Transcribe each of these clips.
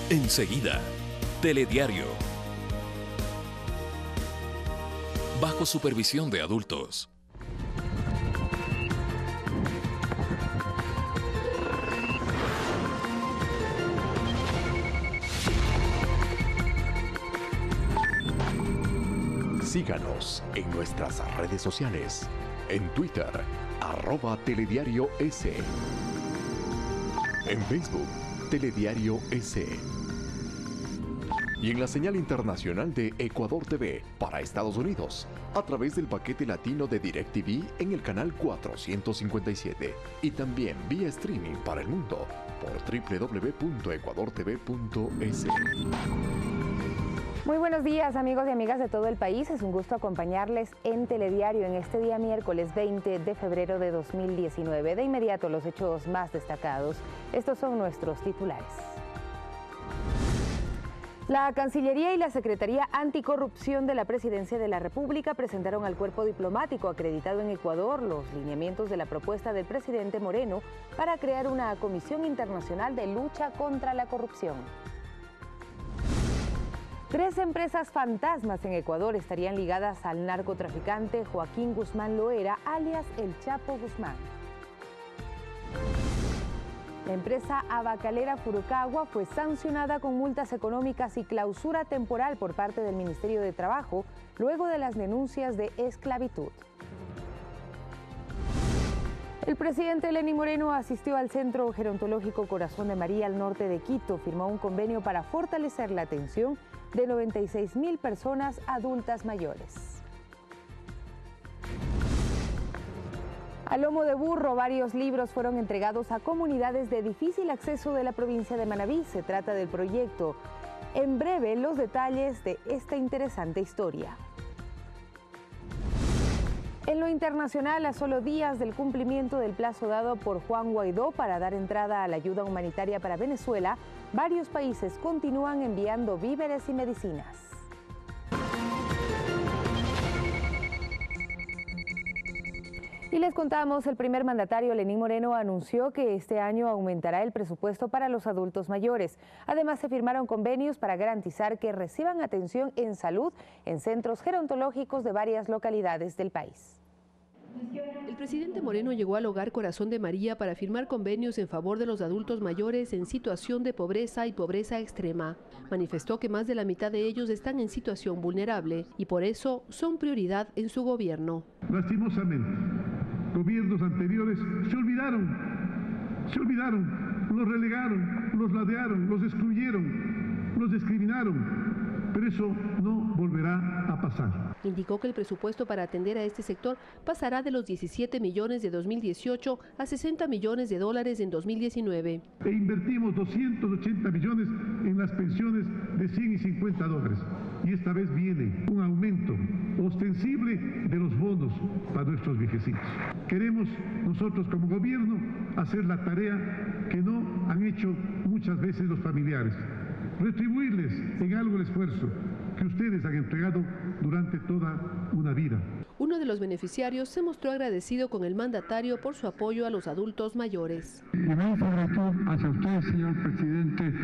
Enseguida, Telediario. Bajo supervisión de adultos. Síganos en nuestras redes sociales. En Twitter, @telediarios. En Facebook, Telediario S. Y en la señal internacional de Ecuador TV para Estados Unidos, a través del paquete latino de DirecTV en el canal 457. Y también vía streaming para el mundo por www.ecuadortv.es. Muy buenos días, amigos y amigas de todo el país. Es un gusto acompañarles en Telediario en este día miércoles 20 de febrero de 2019. De inmediato, los hechos más destacados. Estos son nuestros titulares. La Cancillería y la Secretaría Anticorrupción de la Presidencia de la República presentaron al cuerpo diplomático acreditado en Ecuador los lineamientos de la propuesta del presidente Moreno para crear una comisión internacional de lucha contra la corrupción. 3 empresas fantasmas en Ecuador estarían ligadas al narcotraficante Joaquín Guzmán Loera, alias El Chapo Guzmán. La empresa abacalera Furukawa fue sancionada con multas económicas y clausura temporal por parte del Ministerio de Trabajo luego de las denuncias de esclavitud. El presidente Lenín Moreno asistió al Centro Gerontológico Corazón de María al norte de Quito. Firmó un convenio para fortalecer la atención de 96.000 personas adultas mayores. A lomo de burro, varios libros fueron entregados a comunidades de difícil acceso de la provincia de Manabí. Se trata del proyecto. En breve, los detalles de esta interesante historia. En lo internacional, a solo días del cumplimiento del plazo dado por Juan Guaidó para dar entrada a la ayuda humanitaria para Venezuela, varios países continúan enviando víveres y medicinas. Y les contamos, el primer mandatario Lenín Moreno anunció que este año aumentará el presupuesto para los adultos mayores. Además, se firmaron convenios para garantizar que reciban atención en salud en centros gerontológicos de varias localidades del país. El presidente Moreno llegó al Hogar Corazón de María para firmar convenios en favor de los adultos mayores en situación de pobreza y pobreza extrema. Manifestó que más de la mitad de ellos están en situación vulnerable y por eso son prioridad en su gobierno. Lastimosamente, gobiernos anteriores se olvidaron, los relegaron, los ladearon, los excluyeron, los discriminaron. Pero eso no volverá a pasar. Indicó que el presupuesto para atender a este sector pasará de los 17 millones de 2018 a 60 millones de dólares en 2019. E invertimos 280 millones en las pensiones de 100 y 50 dólares. Y esta vez viene un aumento ostensible de los bonos para nuestros viejecitos. Queremos nosotros como gobierno hacer la tarea que no han hecho muchas veces los familiares. Retribuirles en algo el esfuerzo que ustedes han entregado durante toda una vida. Uno de los beneficiarios se mostró agradecido con el mandatario por su apoyo a los adultos mayores. Inmensa gratitud hacia usted, señor presidente,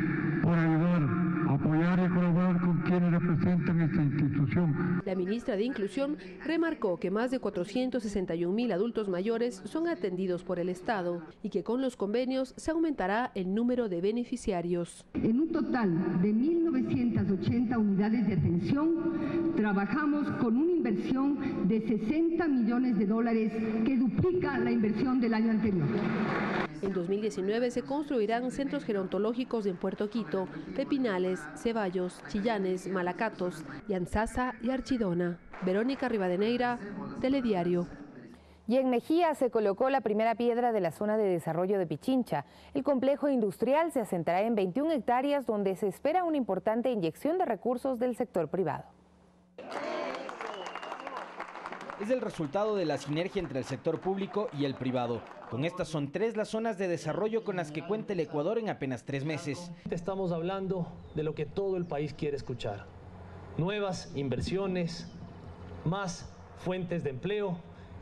por ayudar, apoyar y colaborar con quienes representan esta institución. La ministra de Inclusión remarcó que más de 461.000 adultos mayores son atendidos por el Estado y que con los convenios se aumentará el número de beneficiarios. En un total de 1.980 unidades de atención, trabajamos con una inversión de 60 millones de dólares que duplica la inversión del año anterior. En 2019 se construirán centros gerontológicos en Puerto Quito, Pepinales, Ceballos, Chillanes, Malacatos, Yanzasa y Archidona. Verónica Rivadeneira, Telediario. Y en Mejía se colocó la primera piedra de la zona de desarrollo de Pichincha. El complejo industrial se asentará en 21 hectáreas donde se espera una importante inyección de recursos del sector privado. Es el resultado de la sinergia entre el sector público y el privado. Con estas son 3 las zonas de desarrollo con las que cuenta el Ecuador en apenas 3 meses. Estamos hablando de lo que todo el país quiere escuchar. Nuevas inversiones, más fuentes de empleo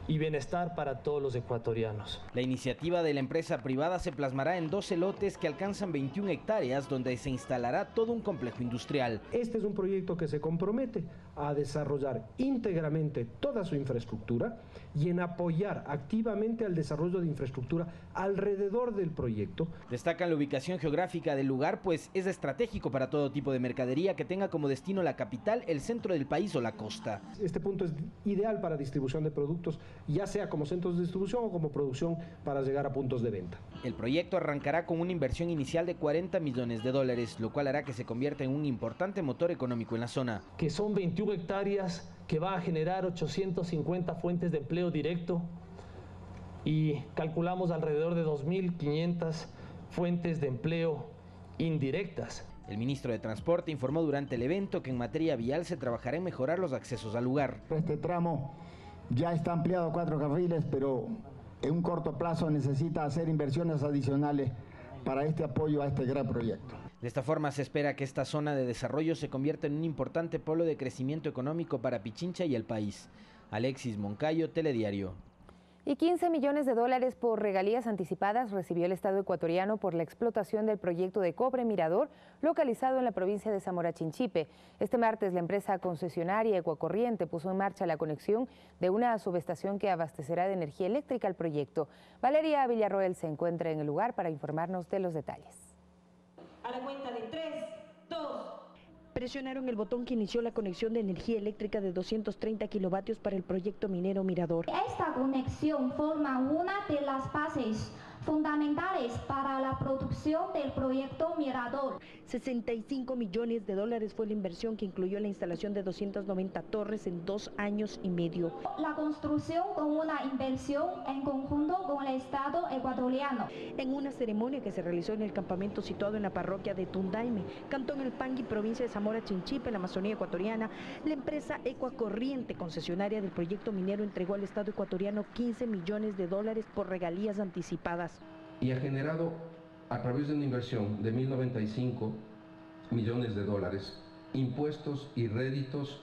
y bienestar para todos los ecuatorianos. La iniciativa de la empresa privada se plasmará en 12 lotes que alcanzan 21 hectáreas donde se instalará todo un complejo industrial. Este es un proyecto que se compromete a desarrollar íntegramente toda su infraestructura y en apoyar activamente al desarrollo de infraestructura alrededor del proyecto. Destacan la ubicación geográfica del lugar, pues es estratégico para todo tipo de mercadería que tenga como destino la capital, el centro del país o la costa. Este punto es ideal para distribución de productos, ya sea como centros de distribución o como producción para llegar a puntos de venta. El proyecto arrancará con una inversión inicial de $40 millones, lo cual hará que se convierta en un importante motor económico en la zona. Que son 21 hectáreas que va a generar 850 fuentes de empleo directo y calculamos alrededor de 2.500 fuentes de empleo indirectas. El ministro de Transporte informó durante el evento que en materia vial se trabajará en mejorar los accesos al lugar. Este tramo ya está ampliado a 4 carriles, pero en un corto plazo necesita hacer inversiones adicionales para este apoyo a este gran proyecto. De esta forma se espera que esta zona de desarrollo se convierta en un importante polo de crecimiento económico para Pichincha y el país. Alexis Moncayo, Telediario. Y $15 millones por regalías anticipadas recibió el Estado ecuatoriano por la explotación del proyecto de Cobre Mirador, localizado en la provincia de Zamora Chinchipe. Este martes, la empresa concesionaria Ecuacorriente puso en marcha la conexión de una subestación que abastecerá de energía eléctrica al proyecto. Valeria Villarroel se encuentra en el lugar para informarnos de los detalles. A la cuenta de 3, 2... Presionaron el botón que inició la conexión de energía eléctrica de 230 kilovatios para el proyecto minero Mirador. Esta conexión forma una de las bases fundamentales para la producción del proyecto Mirador. $65 millones fue la inversión que incluyó la instalación de 290 torres en 2 años y medio. La construcción con una inversión en conjunto con el Estado ecuatoriano. En una ceremonia que se realizó en el campamento situado en la parroquia de Tundaime, Cantón El Pangui, provincia de Zamora Chinchipe, en la Amazonía ecuatoriana, la empresa Ecuacorriente, concesionaria del proyecto minero, entregó al Estado ecuatoriano $15 millones por regalías anticipadas. Y ha generado, a través de una inversión de $1.095 millones, impuestos y réditos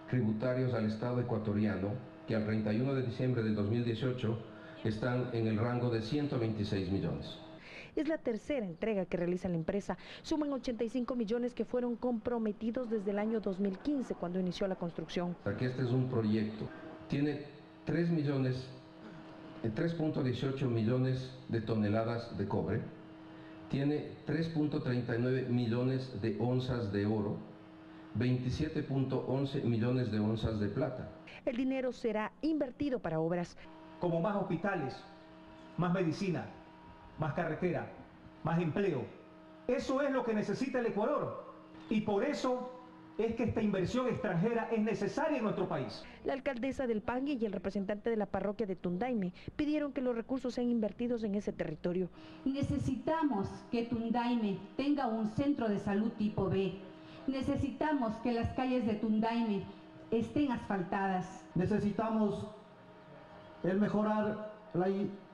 tributarios al Estado ecuatoriano, que al 31 de diciembre del 2018 están en el rango de 126 millones. Es la tercera entrega que realiza la empresa. Suman 85 millones que fueron comprometidos desde el año 2015, cuando inició la construcción. Porque este es un proyecto, tiene 3.18 millones de toneladas de cobre, tiene 3.39 millones de onzas de oro, 27.11 millones de onzas de plata. El dinero será invertido para obras como más hospitales, más medicina, más carretera, más empleo. Eso es lo que necesita el Ecuador y por eso es que esta inversión extranjera es necesaria en nuestro país. La alcaldesa del Pangui y el representante de la parroquia de Tundaime pidieron que los recursos sean invertidos en ese territorio. Necesitamos que Tundaime tenga un centro de salud tipo B. Necesitamos que las calles de Tundaime estén asfaltadas. Necesitamos el mejorar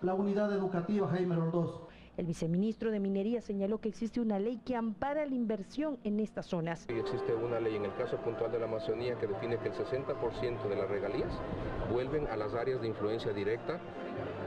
la unidad educativa Jaime Roldós. El viceministro de Minería señaló que existe una ley que ampara la inversión en estas zonas. Existe una ley en el caso puntual de la Amazonía que define que el 60% de las regalías vuelven a las áreas de influencia directa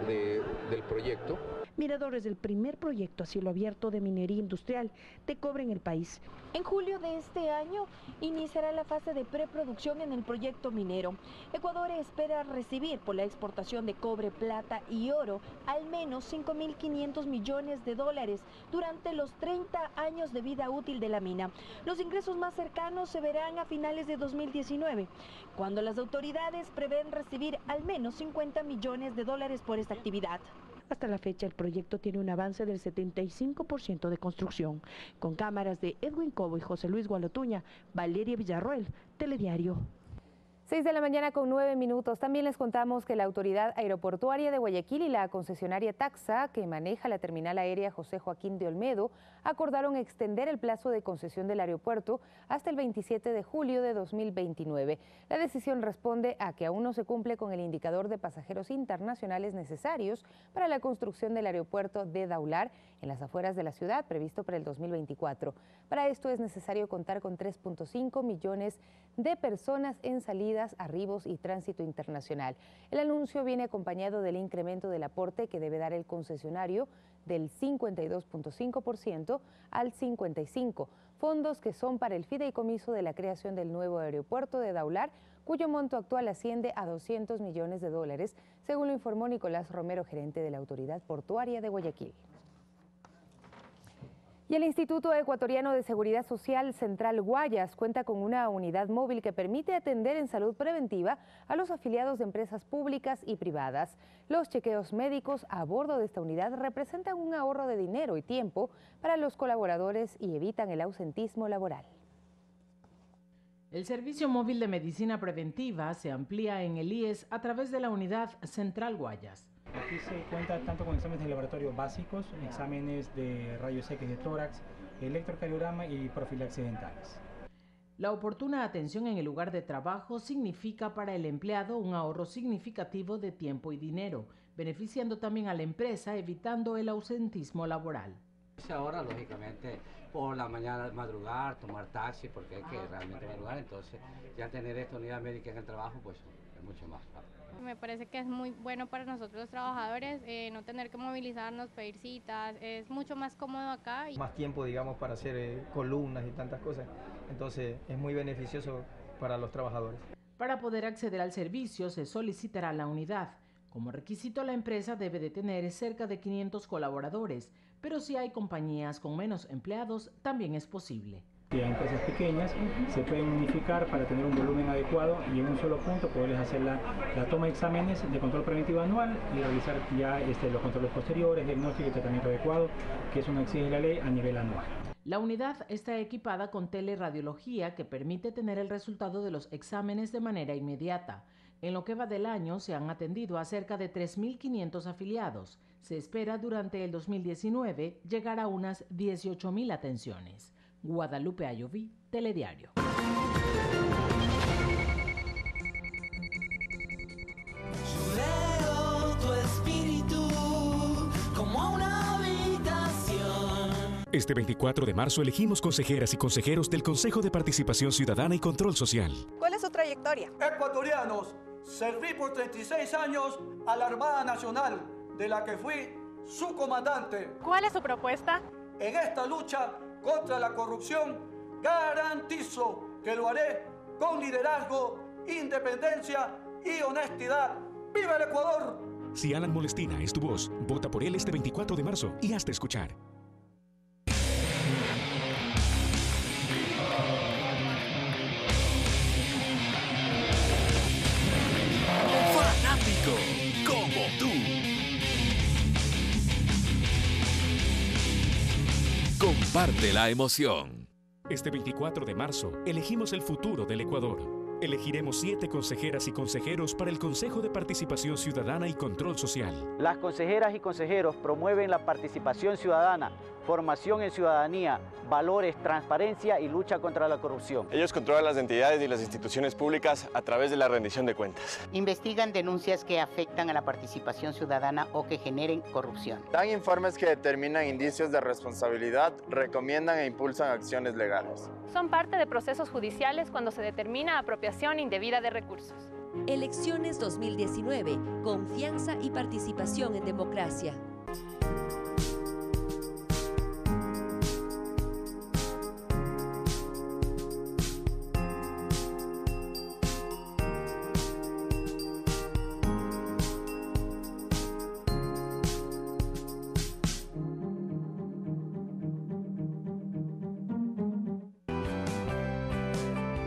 del proyecto. Mirador es el primer proyecto a cielo abierto de minería industrial de cobre en el país. En julio de este año iniciará la fase de preproducción en el proyecto minero. Ecuador espera recibir por la exportación de cobre, plata y oro al menos $5.500 millones durante los 30 años de vida útil de la mina. Los ingresos más cercanos se verán a finales de 2019, cuando las autoridades prevén recibir al menos $50 millones por esta actividad. Hasta la fecha, el proyecto tiene un avance del 75% de construcción. Con cámaras de Edwin Cobo y José Luis Gualotuña, Valeria Villarroel, Telediario. 6:09 a.m. También les contamos que la Autoridad Aeroportuaria de Guayaquil y la concesionaria Taxa, que maneja la terminal aérea José Joaquín de Olmedo, acordaron extender el plazo de concesión del aeropuerto hasta el 27 de julio de 2029. La decisión responde a que aún no se cumple con el indicador de pasajeros internacionales necesarios para la construcción del aeropuerto de Daular en las afueras de la ciudad, previsto para el 2024. Para esto es necesario contar con 3.5 millones de personas en salida salidas, arribos y tránsito internacional. El anuncio viene acompañado del incremento del aporte que debe dar el concesionario del 52.5% al 55%, fondos que son para el fideicomiso de la creación del nuevo aeropuerto de Daular, cuyo monto actual asciende a $200 millones, según lo informó Nicolás Romero, gerente de la Autoridad Portuaria de Guayaquil. Y el Instituto Ecuatoriano de Seguridad Social Central Guayas cuenta con una unidad móvil que permite atender en salud preventiva a los afiliados de empresas públicas y privadas. Los chequeos médicos a bordo de esta unidad representan un ahorro de dinero y tiempo para los colaboradores y evitan el ausentismo laboral. El servicio móvil de medicina preventiva se amplía en el IES a través de la unidad Central Guayas. Aquí se cuenta tanto con exámenes de laboratorio básicos, exámenes de rayos X de tórax, electrocardiograma y profilaxis dentales. La oportuna atención en el lugar de trabajo significa para el empleado un ahorro significativo de tiempo y dinero, beneficiando también a la empresa, evitando el ausentismo laboral. Ahora, lógicamente, por la mañana madrugar, tomar taxi, porque hay que realmente madrugar, entonces ya tener esta unidad médica en el trabajo, pues es mucho más fácil. Me parece que es muy bueno para nosotros los trabajadores no tener que movilizarnos, pedir citas, es mucho más cómodo acá. Más tiempo, digamos, para hacer columnas y tantas cosas, entonces es muy beneficioso para los trabajadores. Para poder acceder al servicio se solicitará la unidad. Como requisito, la empresa debe de tener cerca de 500 colaboradores, pero si hay compañías con menos empleados, también es posible. Si hay empresas pequeñas, se pueden unificar para tener un volumen adecuado y en un solo punto poderles hacer la toma de exámenes de control preventivo anual y realizar ya los controles posteriores, diagnóstico y tratamiento adecuado, que es una exige la ley a nivel anual. La unidad está equipada con teleradiología que permite tener el resultado de los exámenes de manera inmediata. En lo que va del año se han atendido a cerca de 3.500 afiliados. Se espera durante el 2019 llegar a unas 18.000 atenciones. Guadalupe Ayoví, Telediario. Tu espíritu como una habitación. Este 24 de marzo elegimos consejeras y consejeros del Consejo de Participación Ciudadana y Control Social. ¿Cuál es su trayectoria? Ecuatorianos, serví por 36 años a la Armada Nacional, de la que fui su comandante. ¿Cuál es su propuesta? En esta lucha contra la corrupción, garantizo que lo haré con liderazgo, independencia y honestidad. ¡Viva el Ecuador! Si Alan Molestina es tu voz, vota por él este 24 de marzo y hazte escuchar. Fanático como tú. Comparte la emoción. Este 24 de marzo elegimos el futuro del Ecuador. Elegiremos 7 consejeras y consejeros para el Consejo de Participación Ciudadana y Control Social. Las consejeras y consejeros promueven la participación ciudadana, formación en ciudadanía, valores, transparencia y lucha contra la corrupción. Ellos controlan las entidades y las instituciones públicas a través de la rendición de cuentas. Investigan denuncias que afectan a la participación ciudadana o que generen corrupción. Dan informes que determinan indicios de responsabilidad, recomiendan e impulsan acciones legales. Son parte de procesos judiciales cuando se determina apropiación indebida de recursos. Elecciones 2019. Confianza y participación en democracia.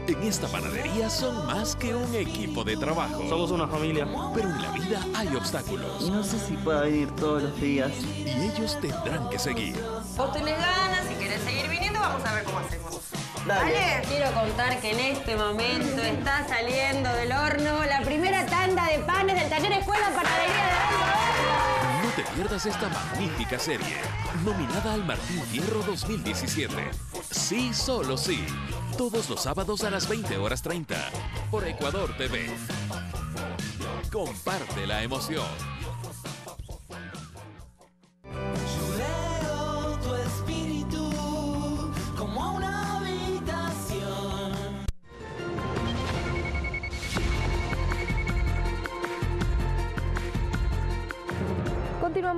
En esta panadería son más que un equipo de trabajo. Somos una familia. Pero en la vida hay obstáculos. No sé si pueda venir todos los días. Y ellos tendrán que seguir. Vos tenés ganas, si querés seguir viniendo, vamos a ver cómo hacemos. Dale. Quiero contar que en este momento está saliendo del horno la primera tanda de panes del taller Escuela Panadería de Alto. No te pierdas esta magnífica serie, nominada al Martín Fierro 2017. Sí, solo sí. Todos los sábados a las 20:30 por Ecuador TV. Comparte la emoción. Yo leo tu espíritu como una habitación.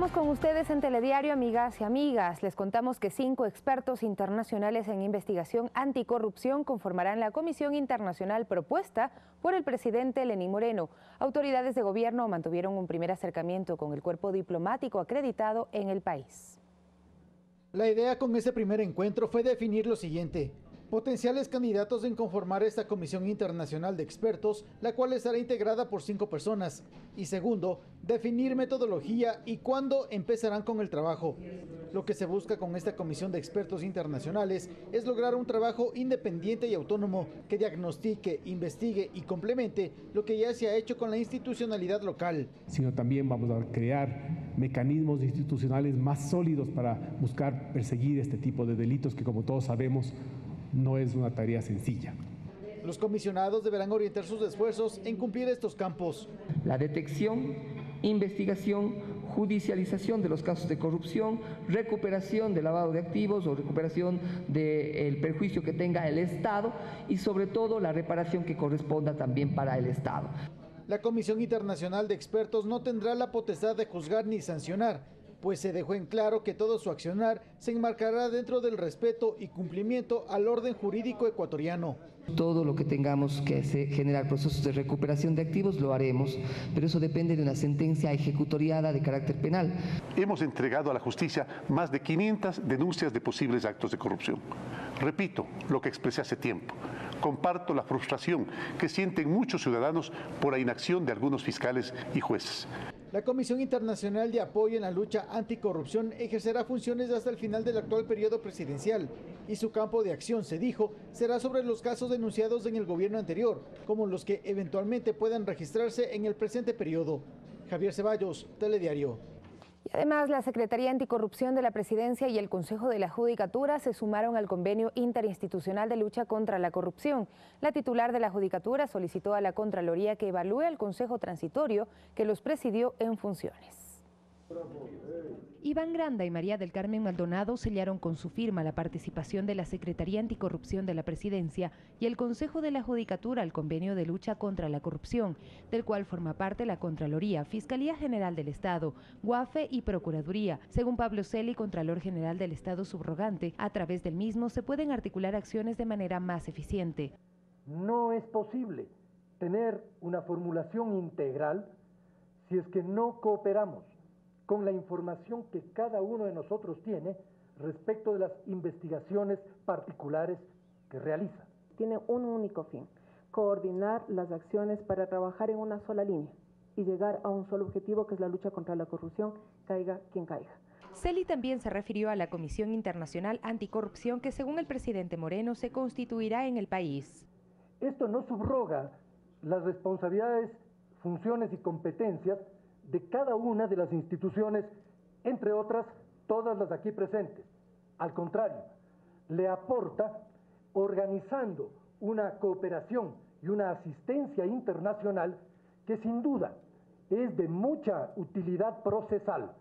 Continuamos con ustedes en Telediario, amigas y amigas. Les contamos que 5 expertos internacionales en investigación anticorrupción conformarán la comisión internacional propuesta por el presidente Lenín Moreno. Autoridades de gobierno mantuvieron un primer acercamiento con el cuerpo diplomático acreditado en el país. La idea con ese primer encuentro fue definir lo siguiente: potenciales candidatos en conformar esta comisión internacional de expertos, la cual estará integrada por 5 personas. Y segundo, definir metodología y cuándo empezarán con el trabajo. Lo que se busca con esta comisión de expertos internacionales es lograr un trabajo independiente y autónomo que diagnostique, investigue y complemente lo que ya se ha hecho con la institucionalidad local. Sino también vamos a crear mecanismos institucionales más sólidos para buscar perseguir este tipo de delitos que, como todos sabemos, no es una tarea sencilla. Los comisionados deberán orientar sus esfuerzos en cumplir estos campos: la detección, investigación, judicialización de los casos de corrupción, recuperación de lavado de activos o recuperación del perjuicio que tenga el Estado y sobre todo la reparación que corresponda también para el Estado. La Comisión Internacional de Expertos no tendrá la potestad de juzgar ni sancionar, pues se dejó en claro que todo su accionar se enmarcará dentro del respeto y cumplimiento al orden jurídico ecuatoriano. Todo lo que tengamos que generar procesos de recuperación de activos lo haremos, pero eso depende de una sentencia ejecutoriada de carácter penal. Hemos entregado a la justicia más de 500 denuncias de posibles actos de corrupción. Repito lo que expresé hace tiempo. Comparto la frustración que sienten muchos ciudadanos por la inacción de algunos fiscales y jueces. La Comisión Internacional de Apoyo en la Lucha Anticorrupción ejercerá funciones hasta el final del actual periodo presidencial y su campo de acción, se dijo, será sobre los casos denunciados en el gobierno anterior, como los que eventualmente puedan registrarse en el presente periodo. Javier Ceballos, Telediario. Y además, la Secretaría Anticorrupción de la Presidencia y el Consejo de la Judicatura se sumaron al Convenio Interinstitucional de Lucha contra la Corrupción. La titular de la Judicatura solicitó a la Contraloría que evalúe al Consejo Transitorio que los presidió en funciones. Iván Granda y María del Carmen Maldonado sellaron con su firma la participación de la Secretaría Anticorrupción de la Presidencia y el Consejo de la Judicatura al Convenio de Lucha contra la Corrupción, del cual forma parte la Contraloría, Fiscalía General del Estado, GUAFE y Procuraduría. Según Pablo Celi, Contralor General del Estado subrogante, a través del mismo se pueden articular acciones de manera más eficiente. No es posible tener una formulación integral si es que no cooperamos con la información que cada uno de nosotros tiene respecto de las investigaciones particulares que realiza. Tiene un único fin: coordinar las acciones para trabajar en una sola línea y llegar a un solo objetivo, que es la lucha contra la corrupción, caiga quien caiga. Celi también se refirió a la Comisión Internacional Anticorrupción que, según el presidente Moreno, se constituirá en el país. Esto no subroga las responsabilidades, funciones y competencias de cada una de las instituciones, entre otras, todas las aquí presentes. Al contrario, le aporta organizando una cooperación y una asistencia internacional que sin duda es de mucha utilidad procesal.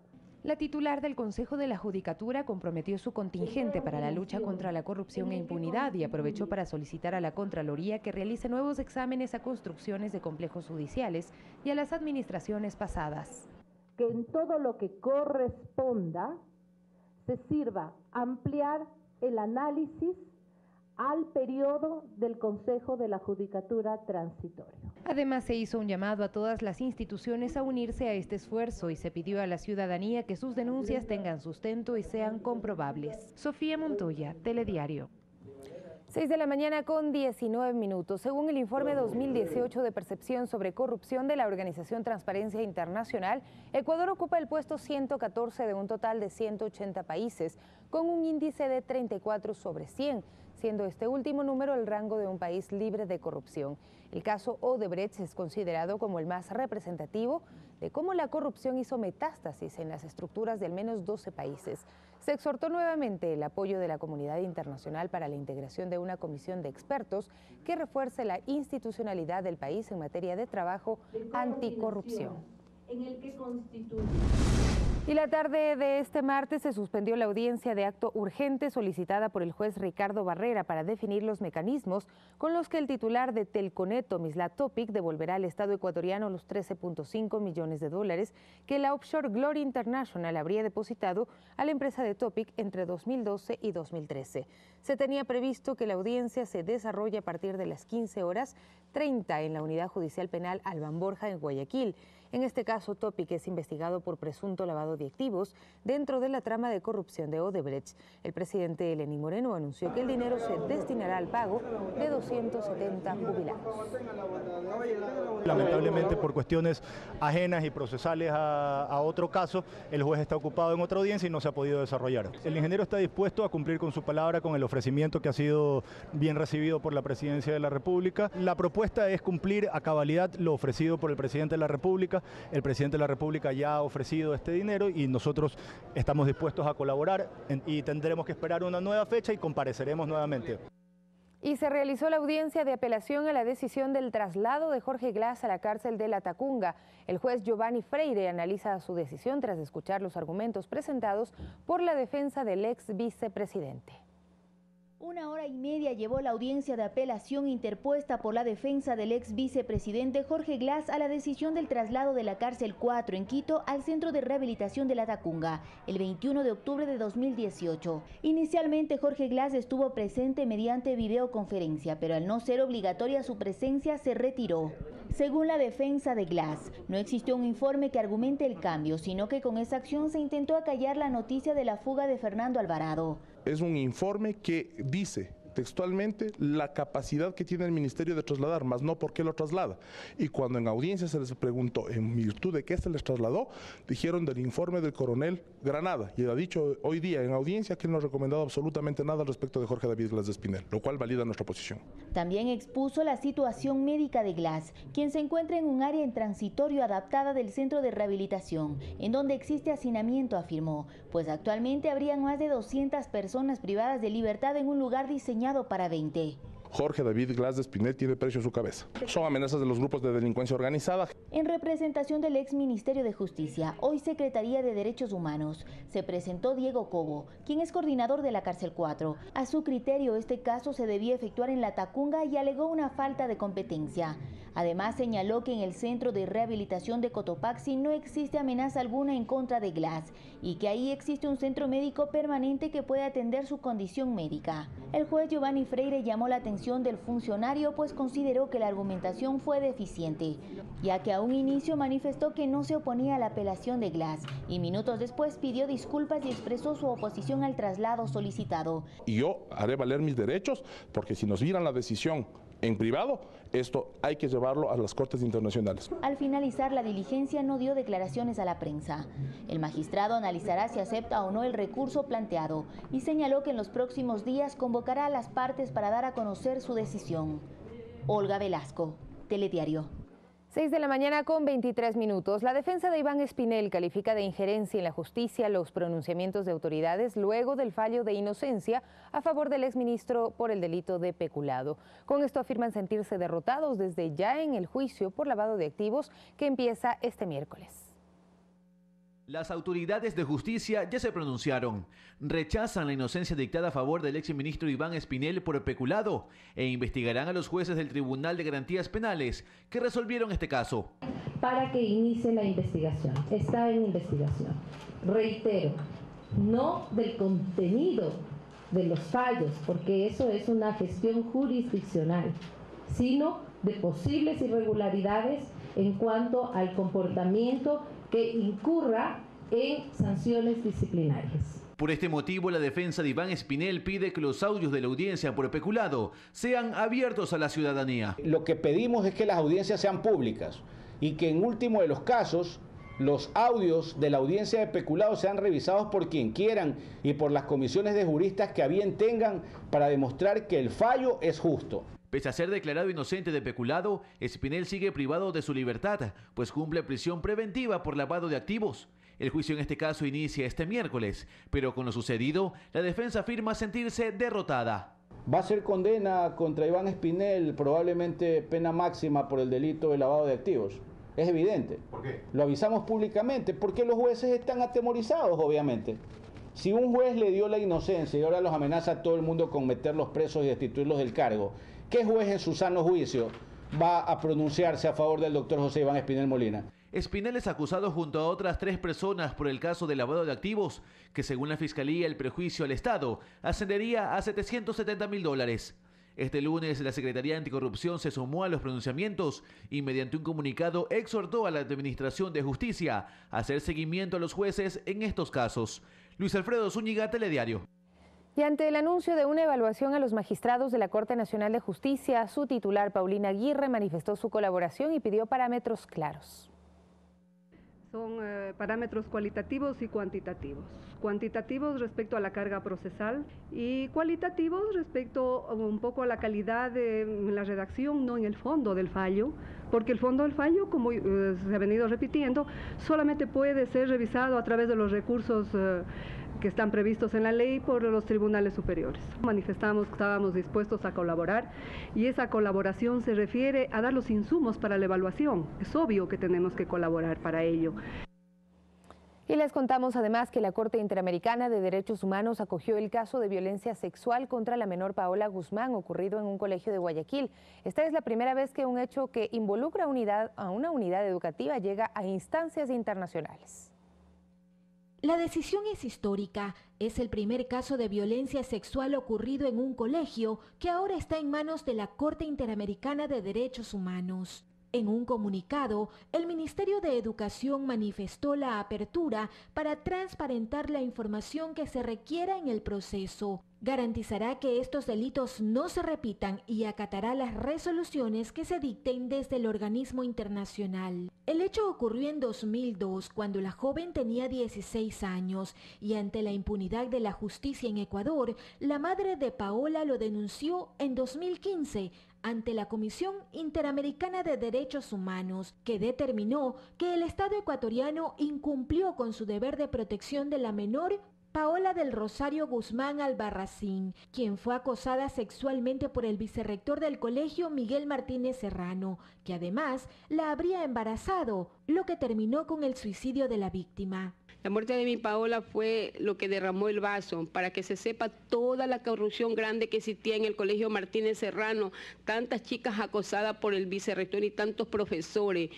La titular del Consejo de la Judicatura comprometió su contingente para la lucha contra la corrupción e impunidad y aprovechó para solicitar a la Contraloría que realice nuevos exámenes a construcciones de complejos judiciales y a las administraciones pasadas. Que en todo lo que corresponda se sirva ampliar el análisis al periodo del Consejo de la Judicatura Transitorio. Además, se hizo un llamado a todas las instituciones a unirse a este esfuerzo y se pidió a la ciudadanía que sus denuncias tengan sustento y sean comprobables. Sofía Montoya, Telediario. 6 de la mañana con 19 minutos. Según el informe 2018 de percepción sobre corrupción de la organización Transparencia Internacional, Ecuador ocupa el puesto 114 de un total de 180 países, con un índice de 34 sobre 100, siendo este último número el rango de un país libre de corrupción. El caso Odebrecht es considerado como el más representativo de cómo la corrupción hizo metástasis en las estructuras de al menos 12 países. Se exhortó nuevamente el apoyo de la comunidad internacional para la integración de una comisión de expertos que refuerce la institucionalidad del país en materia de trabajo anticorrupción. En el que constituye Y la tarde de este martes se suspendió la audiencia de acto urgente solicitada por el juez Ricardo Barrera para definir los mecanismos con los que el titular de Telconet, Tomislav Topic, devolverá al Estado ecuatoriano los 13.5 millones de dólares que la offshore Glory International habría depositado a la empresa de Topic entre 2012 y 2013. Se tenía previsto que la audiencia se desarrolle a partir de las 15:30 en la Unidad Judicial Penal Albán Borja en Guayaquil. En este caso, Topic es investigado por presunto lavado de activos dentro de la trama de corrupción de Odebrecht. El presidente Lenín Moreno anunció que el dinero se destinará al pago de 270 jubilados. Lamentablemente, por cuestiones ajenas y procesales a otro caso, el juez está ocupado en otra audiencia y no se ha podido desarrollar. El ingeniero está dispuesto a cumplir con su palabra, con el ofrecimiento que ha sido bien recibido por la Presidencia de la República. La propuesta es cumplir a cabalidad lo ofrecido por el Presidente de la República. El Presidente de la República ya ha ofrecido este dinero y nosotros estamos dispuestos a colaborar y tendremos que esperar una nueva fecha y compareceremos nuevamente. Y se realizó la audiencia de apelación a la decisión del traslado de Jorge Glass a la cárcel de La Tacunga. El juez Giovanni Freire analiza su decisión tras escuchar los argumentos presentados por la defensa del ex vicepresidente. 1 hora y media llevó la audiencia de apelación interpuesta por la defensa del ex vicepresidente Jorge Glass a la decisión del traslado de la cárcel 4 en Quito al Centro de Rehabilitación de La Tacunga, el 21 de octubre de 2018. Inicialmente Jorge Glass estuvo presente mediante videoconferencia, pero al no ser obligatoria su presencia se retiró. Según la defensa de Glass, no existió un informe que argumente el cambio, sino que con esa acción se intentó acallar la noticia de la fuga de Fernando Alvarado. Es un informe que dice textualmente la capacidad que tiene el ministerio de trasladar, más no por qué lo traslada. Y cuando en audiencia se les preguntó en virtud de qué se les trasladó, dijeron del informe del coronel Granada. Y él ha dicho hoy día en audiencia que él no ha recomendado absolutamente nada al respecto de Jorge David Glass de Espinel, lo cual valida nuestra posición. También expuso la situación médica de Glass, quien se encuentra en un área en transitorio adaptada del centro de rehabilitación, en donde existe hacinamiento, afirmó, pues actualmente habrían más de 200 personas privadas de libertad en un lugar diseñado para 20. Jorge David Glass de Espinel tiene precio en su cabeza. Son amenazas de los grupos de delincuencia organizada. En representación del ex Ministerio de Justicia, hoy Secretaría de Derechos Humanos, se presentó Diego Cobo, quien es coordinador de la Cárcel 4. A su criterio, este caso se debía efectuar en La Tacunga y alegó una falta de competencia. Además, señaló que en el Centro de Rehabilitación de Cotopaxi no existe amenaza alguna en contra de Glass y que ahí existe un centro médico permanente que puede atender su condición médica. El juez Giovanni Freire llamó la atención del funcionario, pues consideró que la argumentación fue deficiente, ya que a un inicio manifestó que no se oponía a la apelación de Glass y minutos después pidió disculpas y expresó su oposición al traslado solicitado. Y yo haré valer mis derechos, porque si nos vieran la decisión en privado, esto hay que llevarlo a las cortes internacionales. Al finalizar la diligencia no dio declaraciones a la prensa. El magistrado analizará si acepta o no el recurso planteado y señaló que en los próximos días convocará a las partes para dar a conocer su decisión. Olga Velasco, Telediario. 6 de la mañana con 23 minutos. La defensa de Iván Espinel califica de injerencia en la justicia los pronunciamientos de autoridades luego del fallo de inocencia a favor del exministro por el delito de peculado. Con esto afirman sentirse derrotados desde ya en el juicio por lavado de activos que empieza este miércoles. Las autoridades de justicia ya se pronunciaron. Rechazan la inocencia dictada a favor del exministro Iván Espinel por peculado e investigarán a los jueces del Tribunal de Garantías Penales que resolvieron este caso. Para que inicie la investigación. Está en investigación. Reitero, no del contenido de los fallos, porque eso es una gestión jurisdiccional, sino de posibles irregularidades en cuanto al comportamiento que incurra en sanciones disciplinarias. Por este motivo, la defensa de Iván Espinel pide que los audios de la audiencia por peculado sean abiertos a la ciudadanía. Lo que pedimos es que las audiencias sean públicas y que en último de los casos los audios de la audiencia de peculado sean revisados por quien quieran y por las comisiones de juristas que a bien tengan para demostrar que el fallo es justo. Pese a ser declarado inocente de peculado, Espinel sigue privado de su libertad, pues cumple prisión preventiva por lavado de activos. El juicio en este caso inicia este miércoles, pero con lo sucedido, la defensa afirma sentirse derrotada. Va a ser condena contra Iván Espinel, probablemente pena máxima por el delito de lavado de activos. Es evidente. ¿Por qué? Lo avisamos públicamente porque los jueces están atemorizados, obviamente. Si un juez le dio la inocencia y ahora los amenaza a todo el mundo con meterlos presos y destituirlos del cargo, ¿qué juez en su sano juicio va a pronunciarse a favor del doctor José Iván Espinel Molina? Espinel es acusado junto a otras 3 personas por el caso de lavado de activos, que según la Fiscalía el perjuicio al Estado ascendería a $770.000. Este lunes la Secretaría Anticorrupción se sumó a los pronunciamientos y mediante un comunicado exhortó a la Administración de Justicia a hacer seguimiento a los jueces en estos casos. Luis Alfredo Zúñiga, Telediario. Y ante el anuncio de una evaluación a los magistrados de la Corte Nacional de Justicia, su titular Paulina Aguirre manifestó su colaboración y pidió parámetros claros. Son parámetros cualitativos y cuantitativos. Cuantitativos respecto a la carga procesal y cualitativos respecto un poco a la calidad de la redacción, no en el fondo del fallo, porque el fondo del fallo, como se ha venido repitiendo, solamente puede ser revisado a través de los recursos que están previstos en la ley por los tribunales superiores. Manifestamos que estábamos dispuestos a colaborar y esa colaboración se refiere a dar los insumos para la evaluación. Es obvio que tenemos que colaborar para ello. Y les contamos además que la Corte Interamericana de Derechos Humanos acogió el caso de violencia sexual contra la menor Paola Guzmán ocurrido en un colegio de Guayaquil. Esta es la primera vez que un hecho que involucra a una unidad educativa llega a instancias internacionales. La decisión es histórica. Es el primer caso de violencia sexual ocurrido en un colegio que ahora está en manos de la Corte Interamericana de Derechos Humanos. En un comunicado, el Ministerio de Educación manifestó la apertura para transparentar la información que se requiera en el proceso. Garantizará que estos delitos no se repitan y acatará las resoluciones que se dicten desde el organismo internacional. El hecho ocurrió en 2002, cuando la joven tenía 16 años, y ante la impunidad de la justicia en Ecuador, la madre de Paola lo denunció en 2015 ante la Comisión Interamericana de Derechos Humanos, que determinó que el Estado ecuatoriano incumplió con su deber de protección de la menor Paola del Rosario Guzmán Albarracín, quien fue acosada sexualmente por el vicerrector del colegio Miguel Martínez Serrano, que además la habría embarazado, lo que terminó con el suicidio de la víctima. La muerte de mi Paola fue lo que derramó el vaso para que se sepa toda la corrupción grande que existía en el colegio Martínez Serrano, tantas chicas acosadas por el vicerrector y tantos profesores.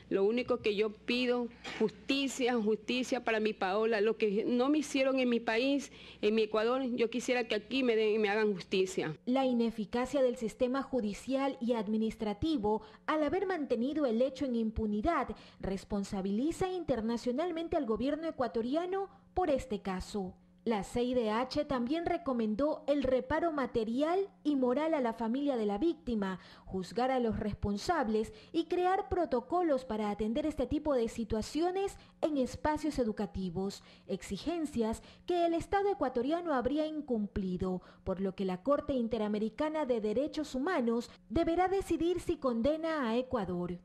Lo único que yo pido, justicia, justicia para mi Paola. Lo que no me hicieron en mi país, en mi Ecuador, yo quisiera que aquí me hagan justicia. La ineficacia del sistema judicial y administrativo, al haber mantenido el hecho en impunidad, responsabiliza internacionalmente al gobierno ecuatoriano por este caso. La CIDH también recomendó el reparo material y moral a la familia de la víctima, juzgar a los responsables y crear protocolos para atender este tipo de situaciones en espacios educativos, exigencias que el Estado ecuatoriano habría incumplido, por lo que la Corte Interamericana de Derechos Humanos deberá decidir si condena a Ecuador.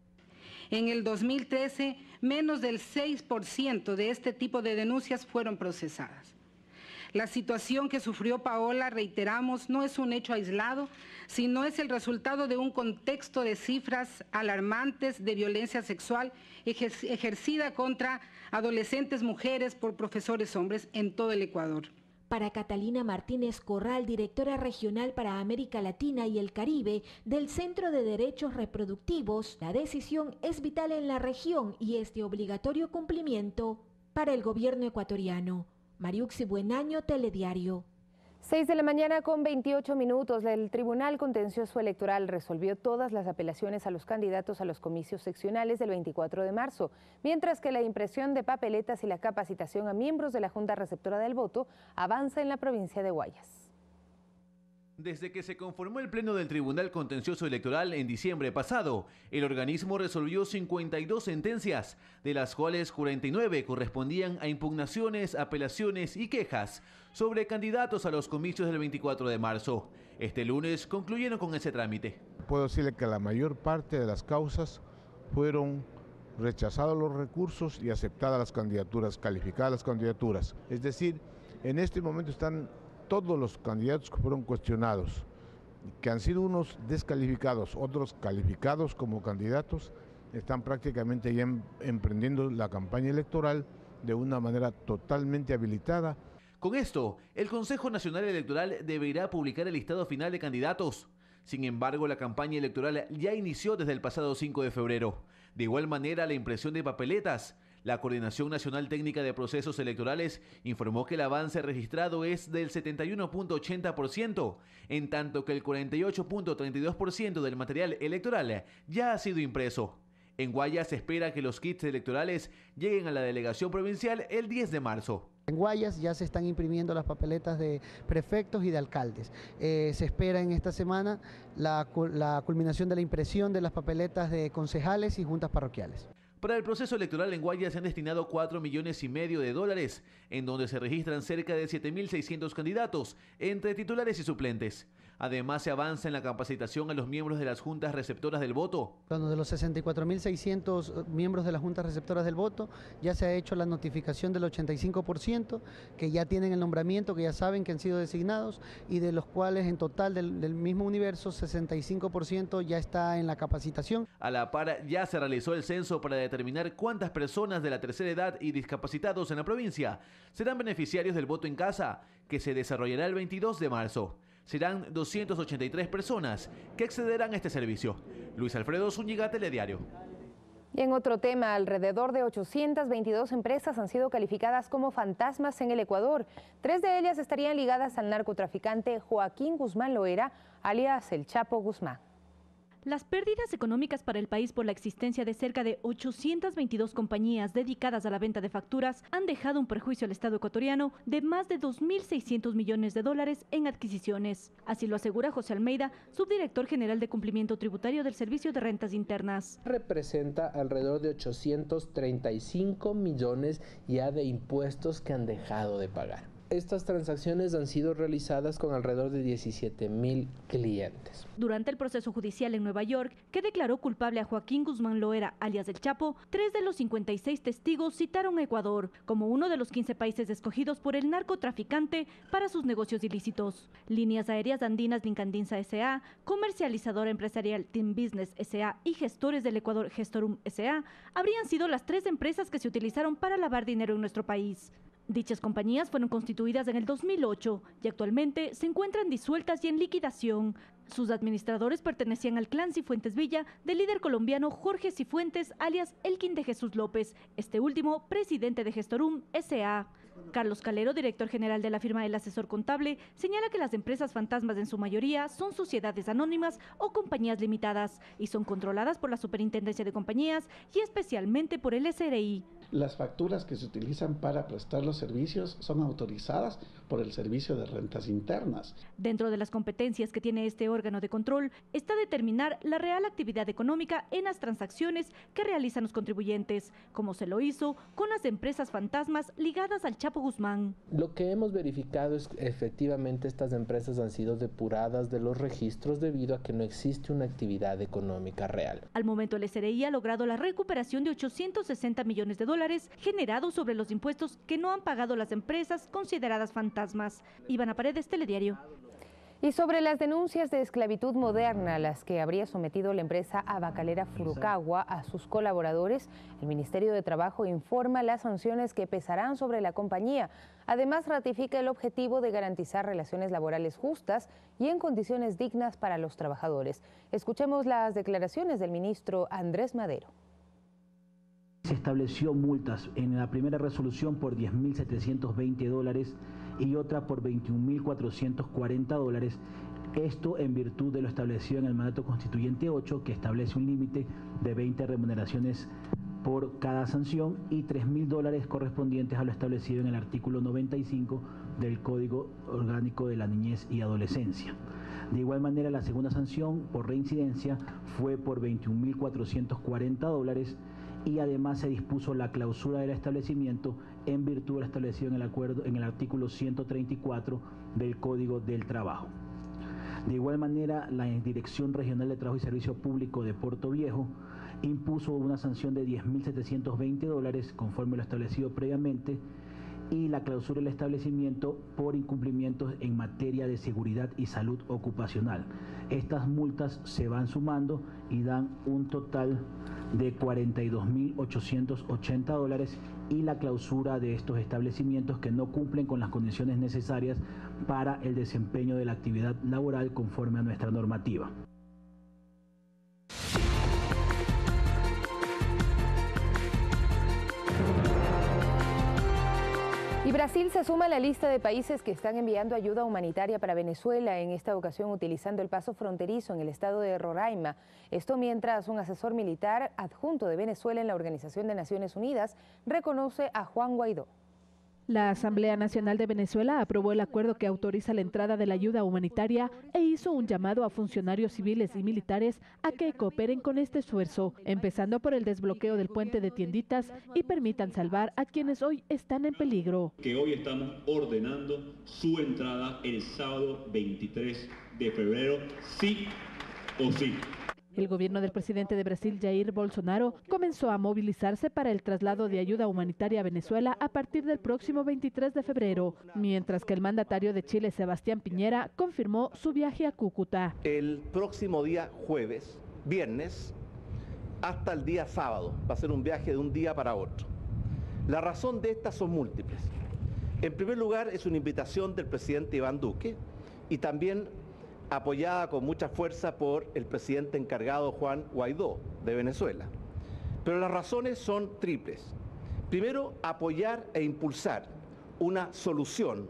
En el 2013, menos del 6% de este tipo de denuncias fueron procesadas. La situación que sufrió Paola, reiteramos, no es un hecho aislado, sino es el resultado de un contexto de cifras alarmantes de violencia sexual ejercida contra adolescentes mujeres por profesores hombres en todo el Ecuador. Para Catalina Martínez Corral, directora regional para América Latina y el Caribe del Centro de Derechos Reproductivos, la decisión es vital en la región y es de obligatorio cumplimiento para el gobierno ecuatoriano. Mariuxi Buenaño, Telediario. 6 de la mañana con 28 minutos. El Tribunal Contencioso Electoral resolvió todas las apelaciones a los candidatos a los comicios seccionales del 24 de marzo, mientras que la impresión de papeletas y la capacitación a miembros de la Junta Receptora del Voto avanza en la provincia de Guayas. Desde que se conformó el Pleno del Tribunal Contencioso Electoral en diciembre pasado, el organismo resolvió 52 sentencias, de las cuales 49 correspondían a impugnaciones, apelaciones y quejas sobre candidatos a los comicios del 24 de marzo. Este lunes concluyeron con ese trámite. Puedo decirle que la mayor parte de las causas fueron rechazados los recursos y aceptadas las candidaturas, calificadas las candidaturas. Es decir, en este momento están todos los candidatos que fueron cuestionados, que han sido unos descalificados, otros calificados como candidatos, están prácticamente ya emprendiendo la campaña electoral de una manera totalmente habilitada. Con esto, el Consejo Nacional Electoral deberá publicar el listado final de candidatos. Sin embargo, la campaña electoral ya inició desde el pasado 5 de febrero. De igual manera, la impresión de papeletas. La Coordinación Nacional Técnica de Procesos Electorales informó que el avance registrado es del 71.80%, en tanto que el 48.32% del material electoral ya ha sido impreso. En Guayas se espera que los kits electorales lleguen a la delegación provincial el 10 de marzo. En Guayas ya se están imprimiendo las papeletas de prefectos y de alcaldes. Se espera en esta semana la culminación de la impresión de las papeletas de concejales y juntas parroquiales. Para el proceso electoral en Guayas se han destinado $4,5 millones, en donde se registran cerca de 7.600 candidatos, entre titulares y suplentes. Además, se avanza en la capacitación a los miembros de las juntas receptoras del voto. De los 64.600 miembros de las juntas receptoras del voto, ya se ha hecho la notificación del 85%, que ya tienen el nombramiento, que ya saben que han sido designados, y de los cuales en total del mismo universo, 65% ya está en la capacitación. A la par, ya se realizó el censo para determinar cuántas personas de la tercera edad y discapacitados en la provincia serán beneficiarios del voto en casa, que se desarrollará el 22 de marzo. Serán 283 personas que accederán a este servicio. Luis Alfredo Zúñiga, Telediario. Y en otro tema, alrededor de 822 empresas han sido calificadas como fantasmas en el Ecuador. 3 de ellas estarían ligadas al narcotraficante Joaquín Guzmán Loera, alias El Chapo Guzmán. Las pérdidas económicas para el país por la existencia de cerca de 822 compañías dedicadas a la venta de facturas han dejado un perjuicio al Estado ecuatoriano de más de 2.600 millones de dólares en adquisiciones. Así lo asegura José Almeida, subdirector general de cumplimiento tributario del Servicio de Rentas Internas. Representa alrededor de 835 millones ya de impuestos que han dejado de pagar. Estas transacciones han sido realizadas con alrededor de 17.000 clientes. Durante el proceso judicial en Nueva York, que declaró culpable a Joaquín Guzmán Loera, alias El Chapo, 3 de los 56 testigos citaron a Ecuador como uno de los 15 países escogidos por el narcotraficante para sus negocios ilícitos. Líneas Aéreas Andinas Lincandinza S.A., comercializadora empresarial Team Business S.A. y gestores del Ecuador Gestorum S.A. habrían sido las 3 empresas que se utilizaron para lavar dinero en nuestro país. Dichas compañías fueron constituidas en el 2008 y actualmente se encuentran disueltas y en liquidación. Sus administradores pertenecían al clan Cifuentes Villa del líder colombiano Jorge Cifuentes, alias Elkin de Jesús López, este último presidente de Gestorum S.A. Carlos Calero, director general de la firma del asesor contable, señala que las empresas fantasmas en su mayoría son sociedades anónimas o compañías limitadas y son controladas por la Superintendencia de Compañías y especialmente por el SRI. Las facturas que se utilizan para prestar los servicios son autorizadas por el Servicio de Rentas Internas. Dentro de las competencias que tiene este órgano de control está determinar la real actividad económica en las transacciones que realizan los contribuyentes, como se lo hizo con las empresas fantasmas ligadas al Chapo Guzmán. Lo que hemos verificado es que efectivamente estas empresas han sido depuradas de los registros debido a que no existe una actividad económica real. Al momento el SRI ha logrado la recuperación de 860 millones de dólares generados sobre los impuestos que no han pagado las empresas consideradas fantasmas. Ivana Paredes, Telediario. Y sobre las denuncias de esclavitud moderna a las que habría sometido la empresa abacalera Furukawa a sus colaboradores, el Ministerio de Trabajo informa las sanciones que pesarán sobre la compañía. Además, ratifica el objetivo de garantizar relaciones laborales justas y en condiciones dignas para los trabajadores. Escuchemos las declaraciones del ministro Andrés Madero. Se estableció multas en la primera resolución por $10.720 y otra por $21.440. Esto en virtud de lo establecido en el mandato constituyente 8, que establece un límite de 20 remuneraciones por cada sanción y $3.000 correspondientes a lo establecido en el artículo 95 del Código Orgánico de la Niñez y Adolescencia. De igual manera, la segunda sanción por reincidencia fue por $21.440 y además se dispuso la clausura del establecimiento en virtud de lo establecido en el acuerdo en el artículo 134 del Código del Trabajo. De igual manera, la Dirección Regional de Trabajo y Servicio Público de Puerto Viejo impuso una sanción de $10.720 conforme lo establecido previamente y la clausura del establecimiento por incumplimientos en materia de seguridad y salud ocupacional. Estas multas se van sumando y dan un total de $42.880 y la clausura de estos establecimientos que no cumplen con las condiciones necesarias para el desempeño de la actividad laboral conforme a nuestra normativa. Y Brasil se suma a la lista de países que están enviando ayuda humanitaria para Venezuela, en esta ocasión utilizando el paso fronterizo en el estado de Roraima. Esto mientras un asesor militar adjunto de Venezuela en la Organización de Naciones Unidas reconoce a Juan Guaidó. La Asamblea Nacional de Venezuela aprobó el acuerdo que autoriza la entrada de la ayuda humanitaria e hizo un llamado a funcionarios civiles y militares a que cooperen con este esfuerzo, empezando por el desbloqueo del puente de Tienditas y permitan salvar a quienes hoy están en peligro. Que hoy estamos ordenando su entrada el sábado 23 de febrero, sí o sí. El gobierno del presidente de Brasil, Jair Bolsonaro, comenzó a movilizarse para el traslado de ayuda humanitaria a Venezuela a partir del próximo 23 de febrero, mientras que el mandatario de Chile, Sebastián Piñera, confirmó su viaje a Cúcuta. El próximo día jueves, viernes, hasta el día sábado, va a ser un viaje de un día para otro. La razón de estas son múltiples. En primer lugar, es una invitación del presidente Iván Duque y también apoyada con mucha fuerza por el presidente encargado Juan Guaidó de Venezuela. Pero las razones son triples. Primero, apoyar e impulsar una solución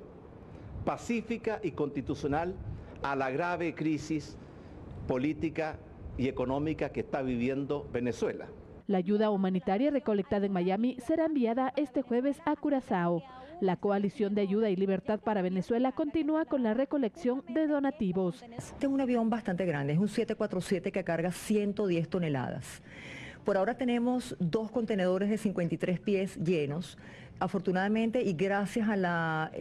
pacífica y constitucional a la grave crisis política y económica que está viviendo Venezuela. La ayuda humanitaria recolectada en Miami será enviada este jueves a Curazao. La Coalición de Ayuda y Libertad para Venezuela continúa con la recolección de donativos. Este es un avión bastante grande, es un 747 que carga 110 toneladas. Por ahora tenemos 2 contenedores de 53 pies llenos. Afortunadamente y gracias a la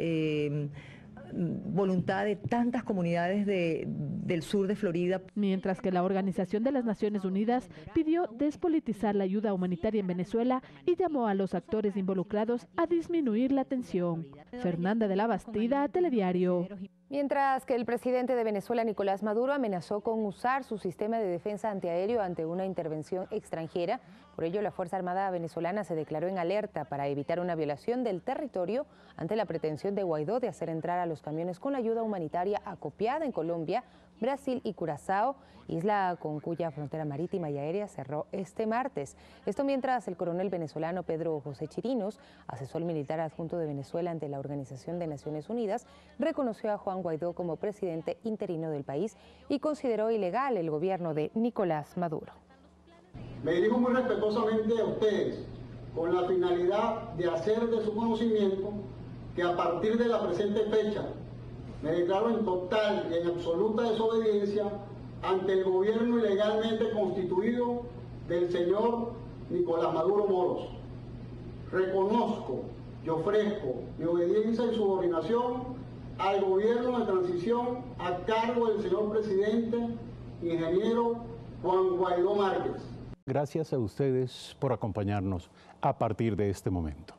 voluntad de tantas comunidades del sur de Florida. Mientras que la Organización de las Naciones Unidas pidió despolitizar la ayuda humanitaria en Venezuela y llamó a los actores involucrados a disminuir la tensión. Fernanda de la Bastida, Telediario. Mientras que el presidente de Venezuela, Nicolás Maduro, amenazó con usar su sistema de defensa antiaéreo ante una intervención extranjera. Por ello, la Fuerza Armada venezolana se declaró en alerta para evitar una violación del territorio ante la pretensión de Guaidó de hacer entrar a los camiones con la ayuda humanitaria acopiada en Colombia, Brasil y Curazao, isla con cuya frontera marítima y aérea cerró este martes. Esto mientras el coronel venezolano Pedro José Chirinos, asesor militar adjunto de Venezuela ante la Organización de Naciones Unidas, reconoció a Juan Guaidó como presidente interino del país y consideró ilegal el gobierno de Nicolás Maduro. Me dirijo muy respetuosamente a ustedes con la finalidad de hacer de su conocimiento que a partir de la presente fecha me declaro en total y en absoluta desobediencia ante el gobierno ilegalmente constituido del señor Nicolás Maduro Moros. Reconozco y ofrezco mi obediencia y subordinación al gobierno de transición a cargo del señor presidente, ingeniero Juan Guaidó Márquez. Gracias a ustedes por acompañarnos a partir de este momento.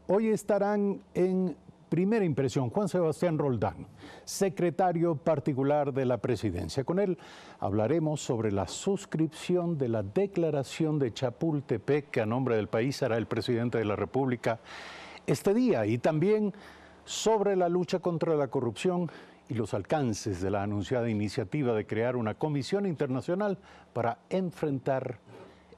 Hoy estarán en Primera Impresión Juan Sebastián Roldán, secretario particular de la Presidencia. Con él hablaremos sobre la suscripción de la Declaración de Chapultepec, que a nombre del país hará el presidente de la República este día, y también sobre la lucha contra la corrupción y los alcances de la anunciada iniciativa de crear una comisión internacional para enfrentar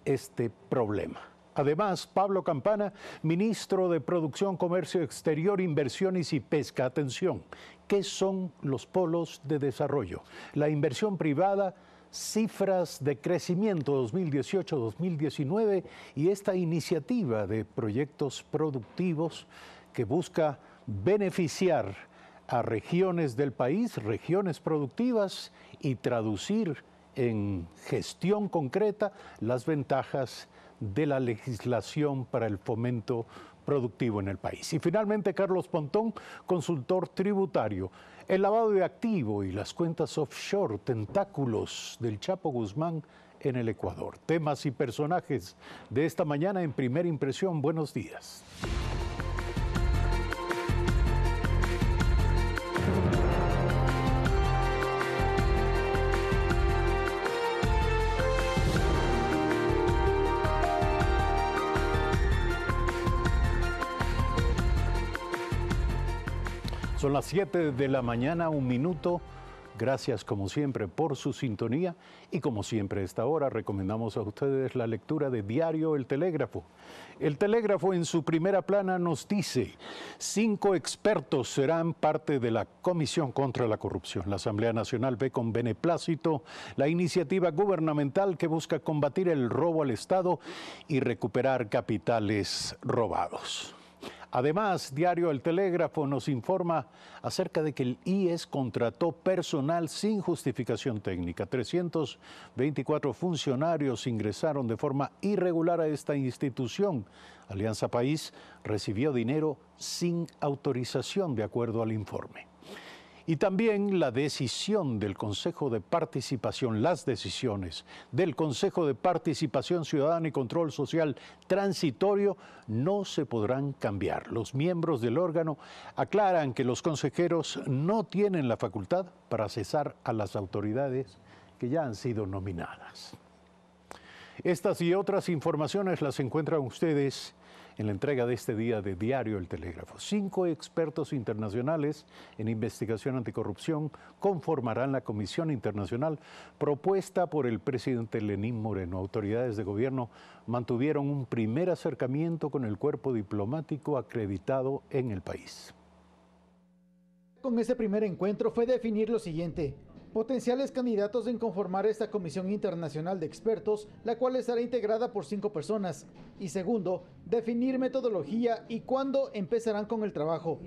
este problema. Además, Pablo Campana, ministro de Producción, Comercio Exterior, Inversiones y Pesca. Atención, ¿qué son los polos de desarrollo? La inversión privada, cifras de crecimiento 2018-2019 y esta iniciativa de proyectos productivos que busca beneficiar a regiones del país, regiones productivas, y traducir en gestión concreta las ventajas de la legislación para el fomento productivo en el país. Y finalmente, Carlos Pontón, consultor tributario, el lavado de activo y las cuentas offshore, tentáculos del Chapo Guzmán en el Ecuador. Temas y personajes de esta mañana en Primera Impresión. Buenos días. Son las 7 de la mañana, 1 minuto. Gracias como siempre por su sintonía y como siempre a esta hora recomendamos a ustedes la lectura de Diario El Telégrafo. El Telégrafo en su primera plana nos dice: 5 expertos serán parte de la Comisión contra la Corrupción. La Asamblea Nacional ve con beneplácito la iniciativa gubernamental que busca combatir el robo al Estado y recuperar capitales robados. Además, Diario El Telégrafo nos informa acerca de que el IES contrató personal sin justificación técnica. 324 funcionarios ingresaron de forma irregular a esta institución. Alianza País recibió dinero sin autorización, de acuerdo al informe. Y también la decisión del Consejo de Participación, las decisiones del Consejo de Participación Ciudadana y Control Social Transitorio no se podrán cambiar. Los miembros del órgano aclaran que los consejeros no tienen la facultad para cesar a las autoridades que ya han sido nominadas. Estas y otras informaciones las encuentran ustedes en la entrega de este día de Diario El Telégrafo. 5 expertos internacionales en investigación anticorrupción conformarán la Comisión Internacional propuesta por el presidente Lenín Moreno. Autoridades de gobierno mantuvieron un primer acercamiento con el cuerpo diplomático acreditado en el país. Con ese primer encuentro fue definir lo siguiente: potenciales candidatos en conformar esta comisión internacional de expertos, la cual estará integrada por 5 personas. Y segundo, definir metodología y cuándo empezarán con el trabajo.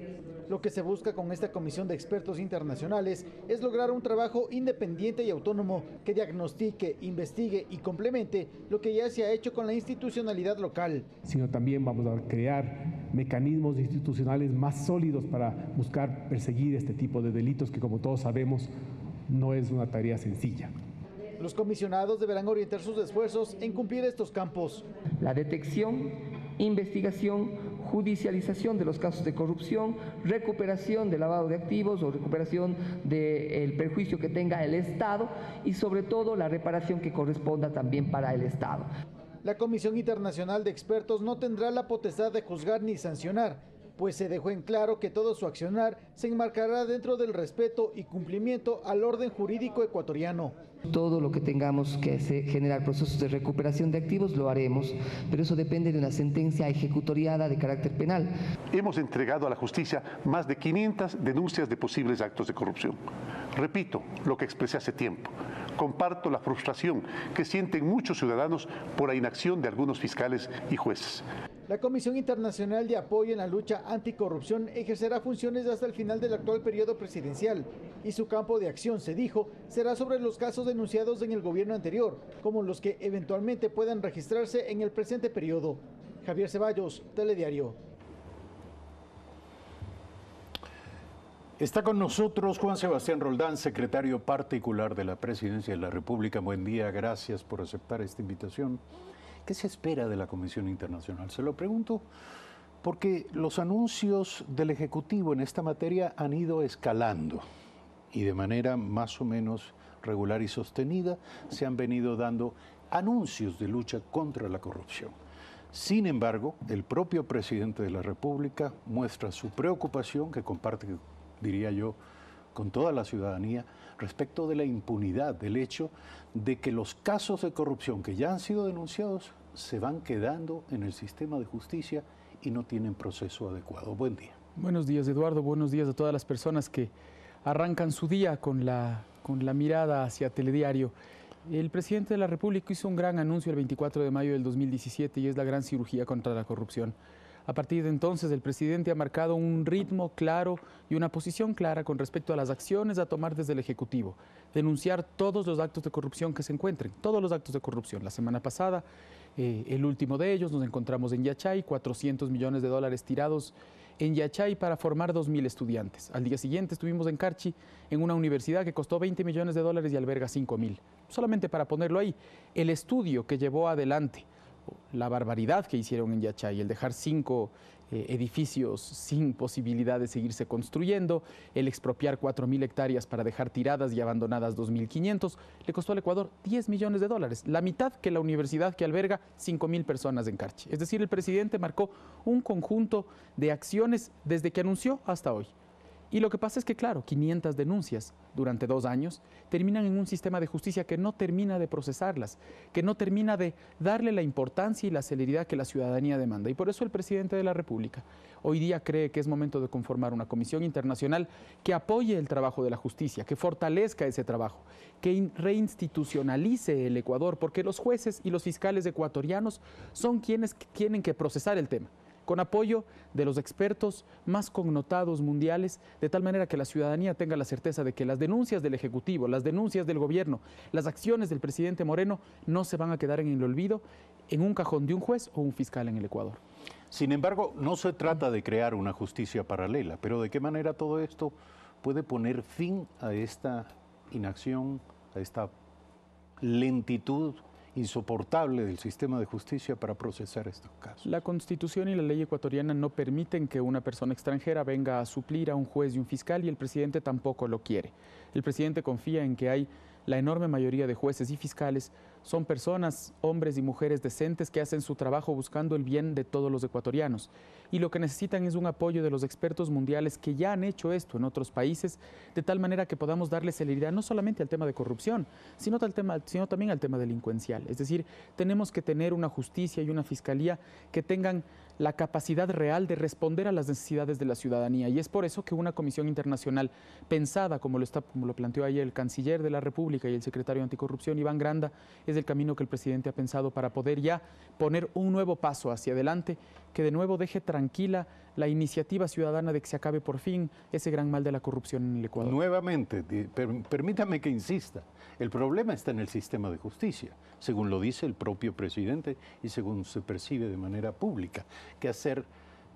Lo que se busca con esta comisión de expertos internacionales es lograr un trabajo independiente y autónomo que diagnostique, investigue y complemente lo que ya se ha hecho con la institucionalidad local. Sino también vamos a crear mecanismos institucionales más sólidos para buscar perseguir este tipo de delitos que, como todos sabemos, no es una tarea sencilla. Los comisionados deberán orientar sus esfuerzos en cumplir estos campos: la detección, investigación, judicialización de los casos de corrupción, recuperación de lavado de activos o recuperación del perjuicio que tenga el Estado y sobre todo la reparación que corresponda también para el Estado. La Comisión Internacional de Expertos no tendrá la potestad de juzgar ni sancionar, pues se dejó en claro que todo su accionar se enmarcará dentro del respeto y cumplimiento al orden jurídico ecuatoriano. Todo lo que tengamos que generar procesos de recuperación de activos lo haremos, pero eso depende de una sentencia ejecutoriada de carácter penal. Hemos entregado a la justicia más de 500 denuncias de posibles actos de corrupción. Repito lo que expresé hace tiempo. Comparto la frustración que sienten muchos ciudadanos por la inacción de algunos fiscales y jueces. La Comisión Internacional de Apoyo en la Lucha Anticorrupción ejercerá funciones hasta el final del actual periodo presidencial y su campo de acción, se dijo, será sobre los casos denunciados en el gobierno anterior, como los que eventualmente puedan registrarse en el presente periodo. Javier Ceballos, Telediario. Está con nosotros Juan Sebastián Roldán, secretario particular de la Presidencia de la República. Buen día, gracias por aceptar esta invitación. ¿Qué se espera de la Comisión Internacional? Se lo pregunto porque los anuncios del Ejecutivo en esta materia han ido escalando y de manera más o menos regular y sostenida se han venido dando anuncios de lucha contra la corrupción. Sin embargo, el propio presidente de la República muestra su preocupación, que comparte, diría yo, con toda la ciudadanía, respecto de la impunidad, del hecho de que los casos de corrupción que ya han sido denunciados se van quedando en el sistema de justicia y no tienen proceso adecuado. Buen día. Buenos días, Eduardo. Buenos días a todas las personas que arrancan su día con la mirada hacia Telediario. El presidente de la República hizo un gran anuncio el 24 de mayo del 2017 y es la gran cirugía contra la corrupción. A partir de entonces, el presidente ha marcado un ritmo claro y una posición clara con respecto a las acciones a tomar desde el Ejecutivo. Denunciar todos los actos de corrupción que se encuentren, todos los actos de corrupción. La semana pasada, el último de ellos, nos encontramos en Yachay, 400 millones de dólares tirados en Yachay para formar 2.000 estudiantes. Al día siguiente estuvimos en Carchi, en una universidad que costó 20 millones de dólares y alberga 5.000. Solamente para ponerlo ahí, el estudio que llevó adelante la barbaridad que hicieron en Yachay, el dejar 5 edificios sin posibilidad de seguirse construyendo, el expropiar 4.000 hectáreas para dejar tiradas y abandonadas 2.500, le costó al Ecuador 10 millones de dólares, la mitad que la universidad que alberga 5.000 personas en Carchi. Es decir, el presidente marcó un conjunto de acciones desde que anunció hasta hoy. Y lo que pasa es que, claro, 500 denuncias durante 2 años terminan en un sistema de justicia que no termina de procesarlas, que no termina de darle la importancia y la celeridad que la ciudadanía demanda. Y por eso el presidente de la República hoy día cree que es momento de conformar una comisión internacional que apoye el trabajo de la justicia, que fortalezca ese trabajo, que reinstitucionalice el Ecuador, porque los jueces y los fiscales ecuatorianos son quienes tienen que procesar el tema, con apoyo de los expertos más connotados mundiales, de tal manera que la ciudadanía tenga la certeza de que las denuncias del Ejecutivo, las denuncias del gobierno, las acciones del presidente Moreno no se van a quedar en el olvido, en un cajón de un juez o un fiscal en el Ecuador. Sin embargo, no se trata de crear una justicia paralela, pero ¿de qué manera todo esto puede poner fin a esta inacción, a esta lentitud insoportable del sistema de justicia para procesar estos casos? La Constitución y la ley ecuatoriana no permiten que una persona extranjera venga a suplir a un juez y un fiscal, y el presidente tampoco lo quiere. El presidente confía en que hay la enorme mayoría de jueces y fiscales son personas, hombres y mujeres decentes que hacen su trabajo buscando el bien de todos los ecuatorianos. Y lo que necesitan es un apoyo de los expertos mundiales que ya han hecho esto en otros países, de tal manera que podamos darle celeridad no solamente al tema de corrupción, sino también al tema delincuencial. Es decir, tenemos que tener una justicia y una fiscalía que tengan la capacidad real de responder a las necesidades de la ciudadanía. Y es por eso que una comisión internacional pensada, como lo planteó ayer el canciller de la República y el secretario anticorrupción, Iván Granda, es el camino que el presidente ha pensado para poder ya poner un nuevo paso hacia adelante, que de nuevo deje tranquila la iniciativa ciudadana de que se acabe por fin ese gran mal de la corrupción en el Ecuador. Nuevamente, permítame que insista, el problema está en el sistema de justicia, según lo dice el propio presidente y según se percibe de manera pública. ¿Qué hacer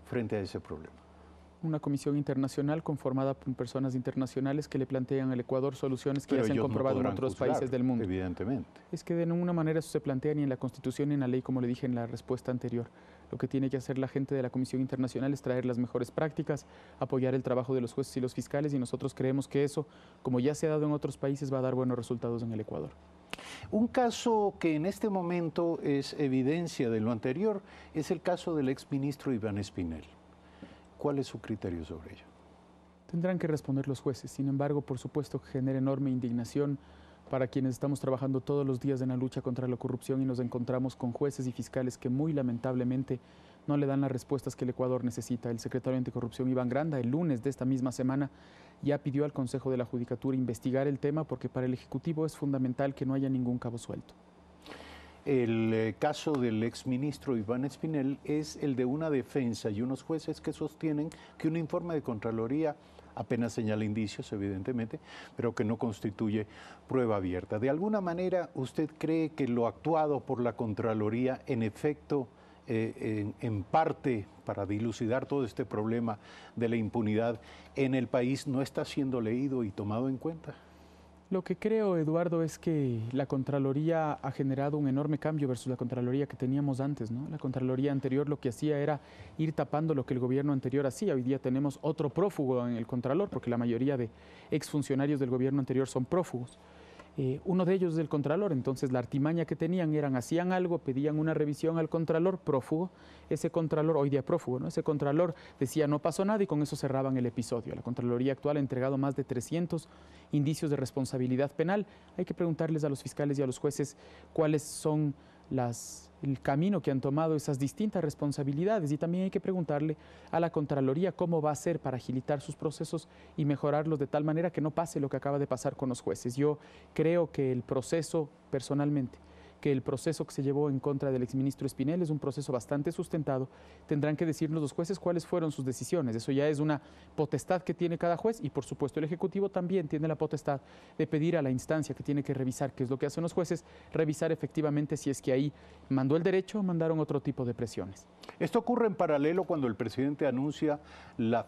frente a ese problema? Una comisión internacional conformada por personas internacionales que le plantean al Ecuador soluciones que ya se han comprobado en otros países del mundo. Evidentemente. Es que de ninguna manera eso se plantea ni en la Constitución ni en la ley, como le dije en la respuesta anterior. Lo que tiene que hacer la gente de la Comisión Internacional es traer las mejores prácticas, apoyar el trabajo de los jueces y los fiscales, y nosotros creemos que eso, como ya se ha dado en otros países, va a dar buenos resultados en el Ecuador. Un caso que en este momento es evidencia de lo anterior es el caso del exministro Iván Espinel. ¿Cuál es su criterio sobre ello? Tendrán que responder los jueces. Sin embargo, por supuesto que genera enorme indignación para quienes estamos trabajando todos los días en la lucha contra la corrupción y nos encontramos con jueces y fiscales que muy lamentablemente no le dan las respuestas que el Ecuador necesita. El secretario anticorrupción Iván Granda, el lunes de esta misma semana, ya pidió al Consejo de la Judicatura investigar el tema, porque para el Ejecutivo es fundamental que no haya ningún cabo suelto. El caso del exministro Iván Espinel es el de una defensa y unos jueces que sostienen que un informe de Contraloría apenas señala indicios, evidentemente, pero que no constituye prueba abierta. ¿De alguna manera usted cree que lo actuado por la Contraloría, en efecto, en parte para dilucidar todo este problema de la impunidad en el país, no está siendo leído y tomado en cuenta? Lo que creo, Eduardo, es que la Contraloría ha generado un enorme cambio versus la Contraloría que teníamos antes, ¿no? La Contraloría anterior lo que hacía era ir tapando lo que el gobierno anterior hacía. Hoy día tenemos otro prófugo en el Contralor, porque la mayoría de exfuncionarios del gobierno anterior son prófugos. Uno de ellos es el Contralor, entonces la artimaña que tenían hacían algo, pedían una revisión al Contralor, prófugo, ese Contralor, hoy día prófugo, ¿no? Ese Contralor decía no pasó nada y con eso cerraban el episodio. La Contraloría actual ha entregado más de 300 indicios de responsabilidad penal. Hay que preguntarles a los fiscales y a los jueces cuáles son el camino que han tomado esas distintas responsabilidades, y también hay que preguntarle a la Contraloría cómo va a hacer para agilitar sus procesos y mejorarlos de tal manera que no pase lo que acaba de pasar con los jueces. Yo creo que el proceso, personalmente, que el proceso que se llevó en contra del exministro Espinel es un proceso bastante sustentado. Tendrán que decirnos los jueces cuáles fueron sus decisiones. Eso ya es una potestad que tiene cada juez, y por supuesto el Ejecutivo también tiene la potestad de pedir a la instancia que tiene que revisar qué es lo que hacen los jueces, revisar efectivamente si es que ahí mandó el derecho o mandaron otro tipo de presiones. Esto ocurre en paralelo cuando el presidente anuncia la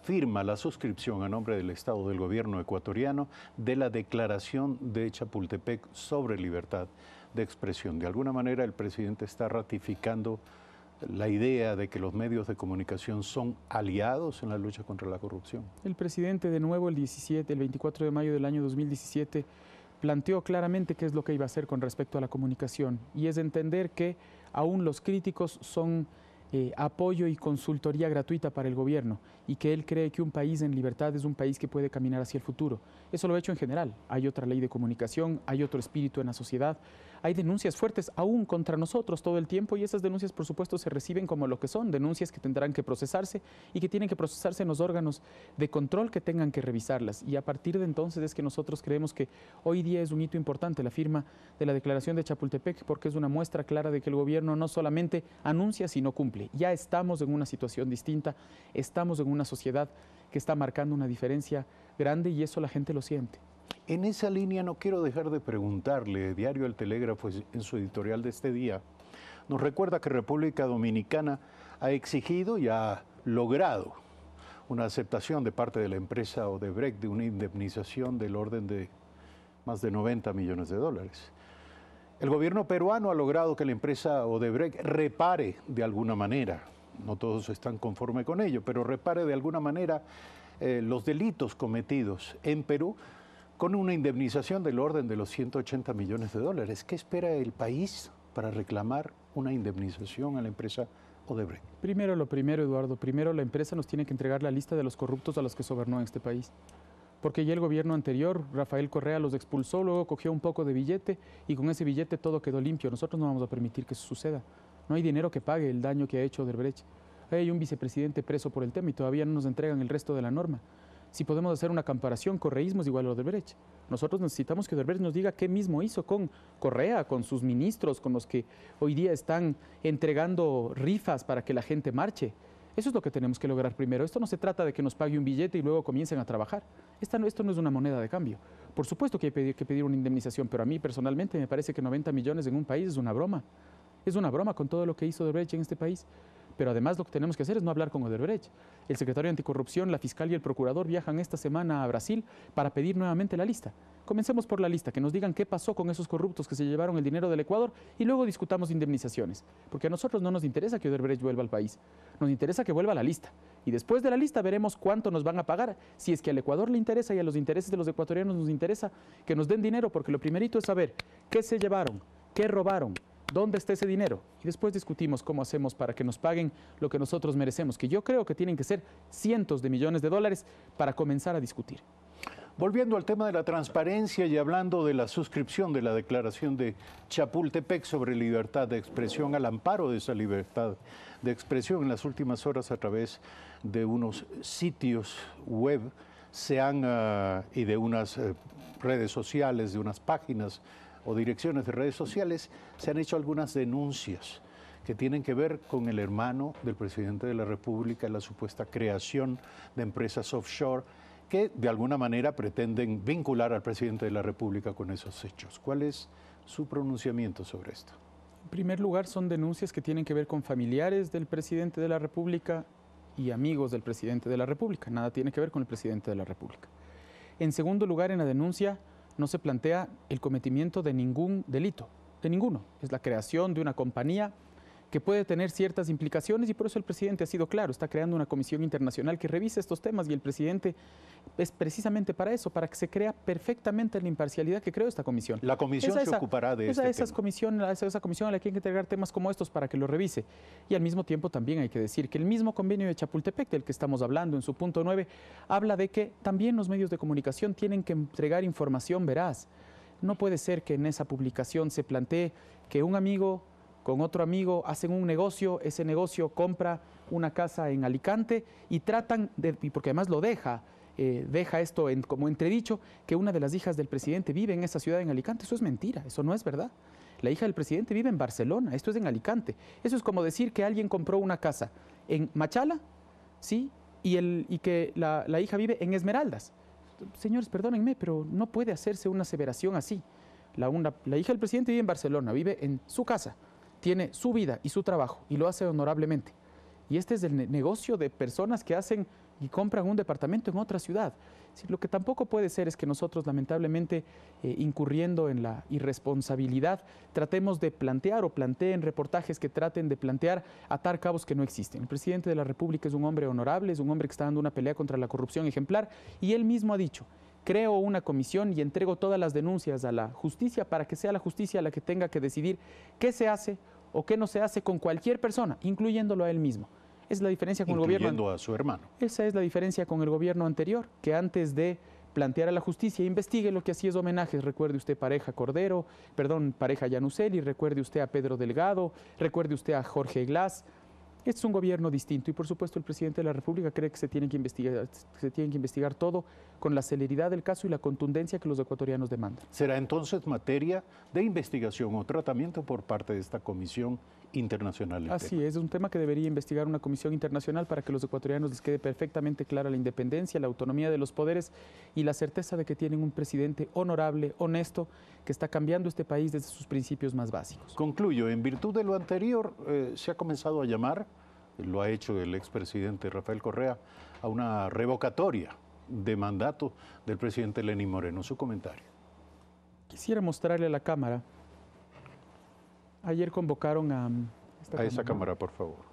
suscripción a nombre del Estado del gobierno ecuatoriano de la declaración de Chapultepec sobre libertad de expresión. De alguna manera el presidente está ratificando la idea de que los medios de comunicación son aliados en la lucha contra la corrupción. El presidente de nuevo el 24 de mayo del año 2017 planteó claramente qué es lo que iba a hacer con respecto a la comunicación, y es entender que aún los críticos son apoyo y consultoría gratuita para el gobierno y que él cree que un país en libertad es un país que puede caminar hacia el futuro. Eso lo he hecho en general. Hay otra ley de comunicación, hay otro espíritu en la sociedad, hay denuncias fuertes aún contra nosotros todo el tiempo y esas denuncias por supuesto se reciben como lo que son, denuncias que tendrán que procesarse y que tienen que procesarse en los órganos de control que tengan que revisarlas y a partir de entonces es que nosotros creemos que hoy día es un hito importante la firma de la Declaración de Chapultepec porque es una muestra clara de que el gobierno no solamente anuncia sino cumple. Ya estamos en una situación distinta, estamos en una sociedad que está marcando una diferencia grande y eso la gente lo siente. En esa línea no quiero dejar de preguntarle, Diario El Telégrafo en su editorial de este día, nos recuerda que República Dominicana ha exigido y ha logrado una aceptación de parte de la empresa Odebrecht de una indemnización del orden de más de 90 millones de dólares. El gobierno peruano ha logrado que la empresa Odebrecht repare de alguna manera, no todos están conformes con ello, pero repare de alguna manera los delitos cometidos en Perú con una indemnización del orden de los 180 millones de dólares. ¿Qué espera el país para reclamar una indemnización a la empresa Odebrecht? Primero lo primero, Eduardo. Primero la empresa nos tiene que entregar la lista de los corruptos a los que gobernó en este país. Porque ya el gobierno anterior, Rafael Correa, los expulsó, luego cogió un poco de billete y con ese billete todo quedó limpio. Nosotros no vamos a permitir que eso suceda. No hay dinero que pague el daño que ha hecho Odebrecht. Hay un vicepresidente preso por el tema y todavía no nos entregan el resto de la norma. Si podemos hacer una comparación, correísmo es igual a Odebrecht. Nosotros necesitamos que Odebrecht nos diga qué mismo hizo con Correa, con sus ministros, con los que hoy día están entregando rifas para que la gente marche. Eso es lo que tenemos que lograr primero. Esto no se trata de que nos pague un billete y luego comiencen a trabajar. Esto no es una moneda de cambio. Por supuesto que hay que pedir una indemnización, pero a mí personalmente me parece que 90 millones en un país es una broma. Es una broma con todo lo que hizo Odebrecht en este país. Pero además lo que tenemos que hacer es no hablar con Odebrecht. El secretario de Anticorrupción, la fiscal y el procurador viajan esta semana a Brasil para pedir nuevamente la lista. Comencemos por la lista, que nos digan qué pasó con esos corruptos que se llevaron el dinero del Ecuador y luego discutamos indemnizaciones. Porque a nosotros no nos interesa que Odebrecht vuelva al país, nos interesa que vuelva a la lista. Y después de la lista veremos cuánto nos van a pagar. Si es que al Ecuador le interesa y a los intereses de los ecuatorianos nos interesa que nos den dinero, porque lo primerito es saber qué se llevaron, qué robaron, ¿dónde está ese dinero? Y después discutimos cómo hacemos para que nos paguen lo que nosotros merecemos, que yo creo que tienen que ser cientos de millones de dólares para comenzar a discutir. Volviendo al tema de la transparencia y hablando de la suscripción de la Declaración de Chapultepec sobre libertad de expresión, al amparo de esa libertad de expresión en las últimas horas a través de unos sitios web y de unas redes sociales, de unas páginas o direcciones de redes sociales, se han hecho algunas denuncias que tienen que ver con el hermano del presidente de la República, la supuesta creación de empresas offshore que de alguna manera pretenden vincular al presidente de la República con esos hechos. ¿Cuál es su pronunciamiento sobre esto? En primer lugar, son denuncias que tienen que ver con familiares del presidente de la República y amigos del presidente de la República. Nada tiene que ver con el presidente de la República. En segundo lugar, en la denuncia no se plantea el cometimiento de ningún delito, de ninguno. Es la creación de una compañía que puede tener ciertas implicaciones y por eso el presidente ha sido claro, está creando una comisión internacional que revise estos temas y el presidente es precisamente para eso, para que se crea perfectamente la imparcialidad que creó esta comisión. La comisión se ocupará de este tema. Esa comisión a la que hay que entregar temas como estos para que lo revise. Y al mismo tiempo también hay que decir que el mismo convenio de Chapultepec, del que estamos hablando en su punto 9, habla de que también los medios de comunicación tienen que entregar información veraz. No puede ser que en esa publicación se plantee que un amigo con otro amigo hacen un negocio, ese negocio compra una casa en Alicante y tratan de, y porque además lo deja esto como entredicho, que una de las hijas del presidente vive en esa ciudad en Alicante. Eso es mentira, eso no es verdad. La hija del presidente vive en Barcelona, esto es en Alicante. Eso es como decir que alguien compró una casa en Machala, ¿sí? y que la hija vive en Esmeraldas. Señores, perdónenme, pero no puede hacerse una aseveración así. La hija del presidente vive en Barcelona, vive en su casa, tiene su vida y su trabajo y lo hace honorablemente. Y este es el negocio de personas que hacen y compran un departamento en otra ciudad. Lo que tampoco puede ser es que nosotros, lamentablemente, incurriendo en la irresponsabilidad, tratemos de plantear o planteen reportajes que traten de plantear atar cabos que no existen. El presidente de la República es un hombre honorable, es un hombre que está dando una pelea contra la corrupción ejemplar y él mismo ha dicho: creo una comisión y entrego todas las denuncias a la justicia para que sea la justicia la que tenga que decidir qué se hace o qué no se hace con cualquier persona, incluyéndolo a él mismo. Es la diferencia con el gobierno. Incluyendo a su hermano. Esa es la diferencia con el gobierno anterior, que antes de plantear a la justicia, investigue, lo que hacía es homenajes. Recuerde usted Pareja Yanuseli, recuerde usted a Pedro Delgado, recuerde usted a Jorge Glass. Este es un gobierno distinto y por supuesto el presidente de la República cree que se tiene que investigar todo con la celeridad del caso y la contundencia que los ecuatorianos demandan. ¿Será entonces materia de investigación o tratamiento por parte de esta comisión internacional? Así es un tema que debería investigar una comisión internacional para que los ecuatorianos les quede perfectamente clara la independencia, la autonomía de los poderes y la certeza de que tienen un presidente honorable, honesto, que está cambiando este país desde sus principios más básicos. Concluyo, en virtud de lo anterior, se ha comenzado a llamar, lo ha hecho el expresidente Rafael Correa, a una revocatoria de mandato del presidente Lenín Moreno. Su comentario. Quisiera mostrarle a la Cámara. Ayer convocaron a esa cámara, por favor.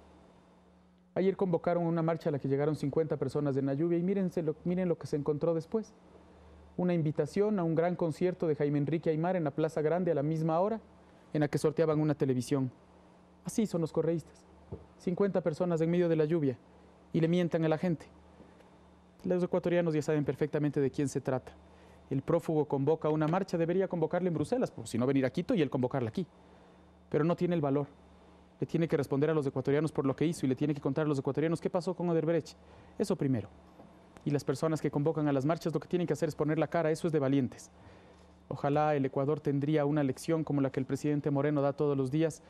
Ayer convocaron una marcha a la que llegaron 50 personas de Nayuvia y miren lo que se encontró después. Una invitación a un gran concierto de Jaime Enrique Aymar en la Plaza Grande a la misma hora en la que sorteaban una televisión. Así son los correístas. 50 personas en medio de la lluvia y le mientan a la gente. Los ecuatorianos ya saben perfectamente de quién se trata. El prófugo convoca una marcha, debería convocarla en Bruselas, por si no venir a Quito y él convocarla aquí. Pero no tiene el valor. Le tiene que responder a los ecuatorianos por lo que hizo y le tiene que contar a los ecuatorianos qué pasó con Odebrecht. Eso primero. Y las personas que convocan a las marchas lo que tienen que hacer es poner la cara, eso es de valientes. Ojalá el Ecuador tendría una lección como la que el presidente Moreno da todos los días,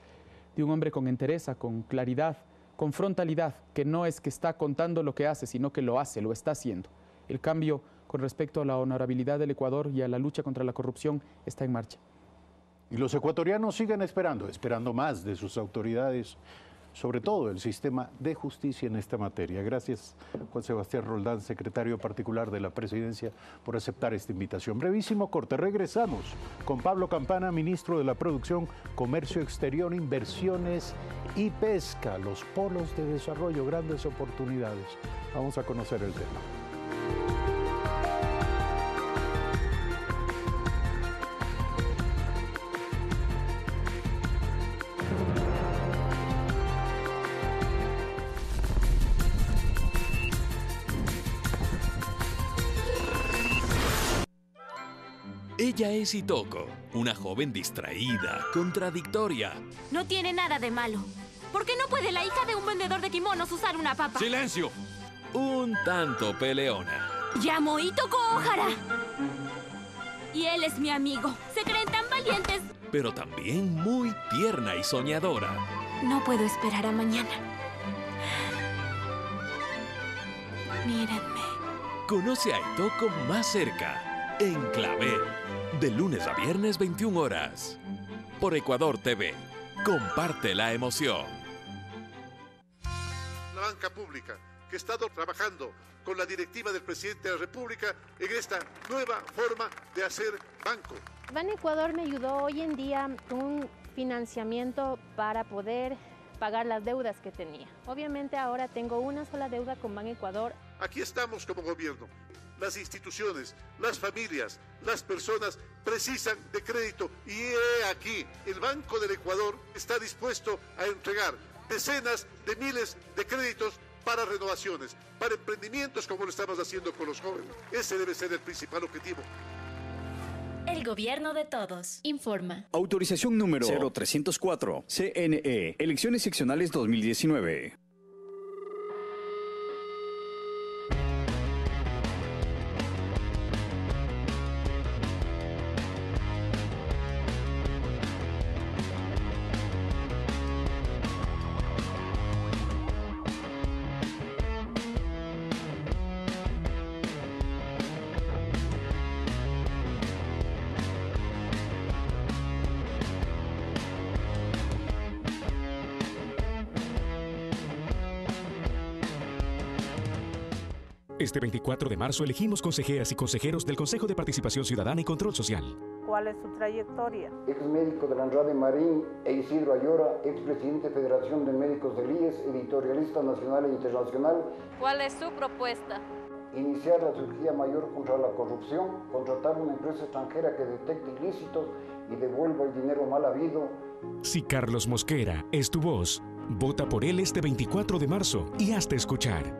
de un hombre con entereza, con claridad, con frontalidad, que no es que está contando lo que hace, sino que lo hace, lo está haciendo. El cambio con respecto a la honorabilidad del Ecuador y a la lucha contra la corrupción está en marcha. Y los ecuatorianos siguen esperando más de sus autoridades, sobre todo el sistema de justicia en esta materia. Gracias, Juan Sebastián Roldán, secretario particular de la Presidencia, por aceptar esta invitación. Brevísimo corte, regresamos con Pablo Campana, ministro de la Producción, Comercio Exterior, Inversiones y Pesca, los polos de desarrollo, grandes oportunidades. Vamos a conocer el tema. Ella es Itoko, una joven distraída, contradictoria. No tiene nada de malo. ¿Por qué no puede la hija de un vendedor de kimonos usar una papa? ¡Silencio! Un tanto peleona. Llamo Itoko Ohara. Y él es mi amigo. Se creen tan valientes. Pero también muy tierna y soñadora. No puedo esperar a mañana. Mírenme. Conoce a Itoko más cerca, en Clavel. De lunes a viernes, 21 horas. Por Ecuador TV. Comparte la emoción. La banca pública, que ha estado trabajando con la directiva del presidente de la República en esta nueva forma de hacer banco. Ban Ecuador me ayudó hoy en día un financiamiento para poder pagar las deudas que tenía. Obviamente ahora tengo una sola deuda con Ban Ecuador. Aquí estamos como gobierno. Las instituciones, las familias, las personas precisan de crédito y he aquí, el Banco del Ecuador está dispuesto a entregar decenas de miles de créditos para renovaciones, para emprendimientos como lo estamos haciendo con los jóvenes. Ese debe ser el principal objetivo. El gobierno de todos. Informa. Autorización número 0304. CNE. Elecciones seccionales 2019. Este 24 de marzo elegimos consejeras y consejeros del Consejo de Participación Ciudadana y Control Social. ¿Cuál es su trayectoria? Ex médico de la Andrade Marín e Isidro Ayora, expresidente de Federación de Médicos del IES, editorialista nacional e internacional. ¿Cuál es su propuesta? Iniciar la cirugía mayor contra la corrupción, contratar una empresa extranjera que detecte ilícitos y devuelva el dinero mal habido Si Carlos Mosquera es tu voz, vota por él este 24 de marzo y hazte escuchar.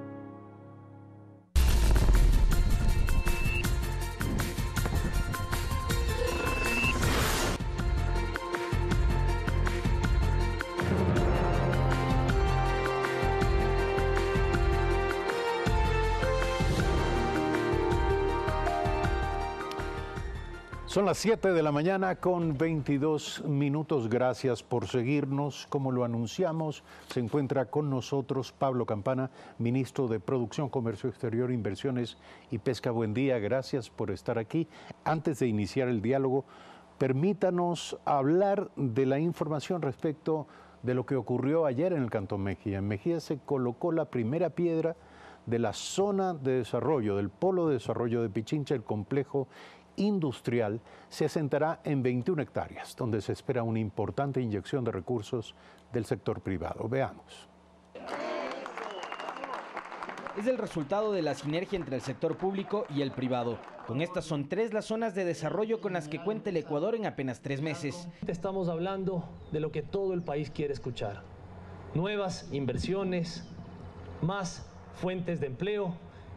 Son las 7 de la mañana con 22 minutos. Gracias por seguirnos. Como lo anunciamos, se encuentra con nosotros Pablo Campana, ministro de Producción, Comercio Exterior, Inversiones y Pesca. Buen día, gracias por estar aquí. Antes de iniciar el diálogo, permítanos hablar de la información respecto de lo que ocurrió ayer en el Cantón Mejía. En Mejía se colocó la primera piedra de la zona de desarrollo, del polo de desarrollo de Pichincha. El complejo industrial se asentará en 21 hectáreas, donde se espera una importante inyección de recursos del sector privado. Veamos. Es el resultado de la sinergia entre el sector público y el privado. Con estas son 3 las zonas de desarrollo con las que cuenta el Ecuador en apenas 3 meses. Estamos hablando de lo que todo el país quiere escuchar. Nuevas inversiones, más fuentes de empleo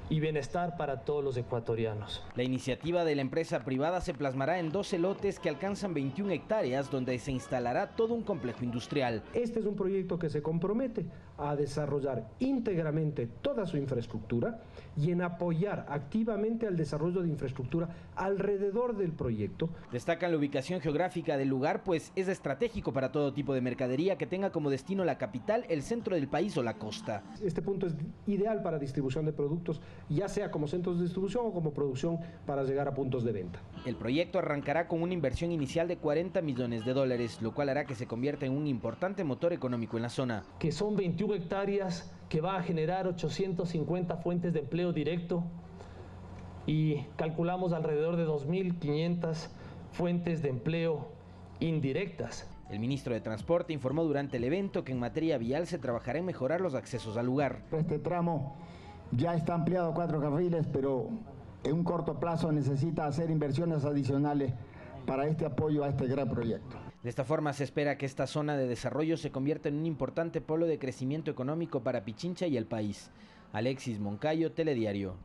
y bienestar para todos los ecuatorianos. La iniciativa de la empresa privada se plasmará en 12 lotes que alcanzan 21 hectáreas, donde se instalará todo un complejo industrial. Este es un proyecto que se compromete a desarrollar íntegramente toda su infraestructura y en apoyar activamente al desarrollo de infraestructura alrededor del proyecto. Destacan la ubicación geográfica del lugar, pues es estratégico para todo tipo de mercadería que tenga como destino la capital, el centro del país o la costa. Este punto es ideal para distribución de productos, ya sea como centros de distribución o como producción para llegar a puntos de venta. El proyecto arrancará con una inversión inicial de $40 millones, lo cual hará que se convierta en un importante motor económico en la zona. Que son 21 hectáreas que va a generar 850 fuentes de empleo directo y calculamos alrededor de 2.500 fuentes de empleo indirectas. El ministro de Transporte informó durante el evento que en materia vial se trabajará en mejorar los accesos al lugar. Este tramo ya está ampliado a 4 carriles, pero en un corto plazo necesita hacer inversiones adicionales para este apoyo a este gran proyecto. De esta forma se espera que esta zona de desarrollo se convierta en un importante polo de crecimiento económico para Pichincha y el país. Alexis Moncayo, Telediario.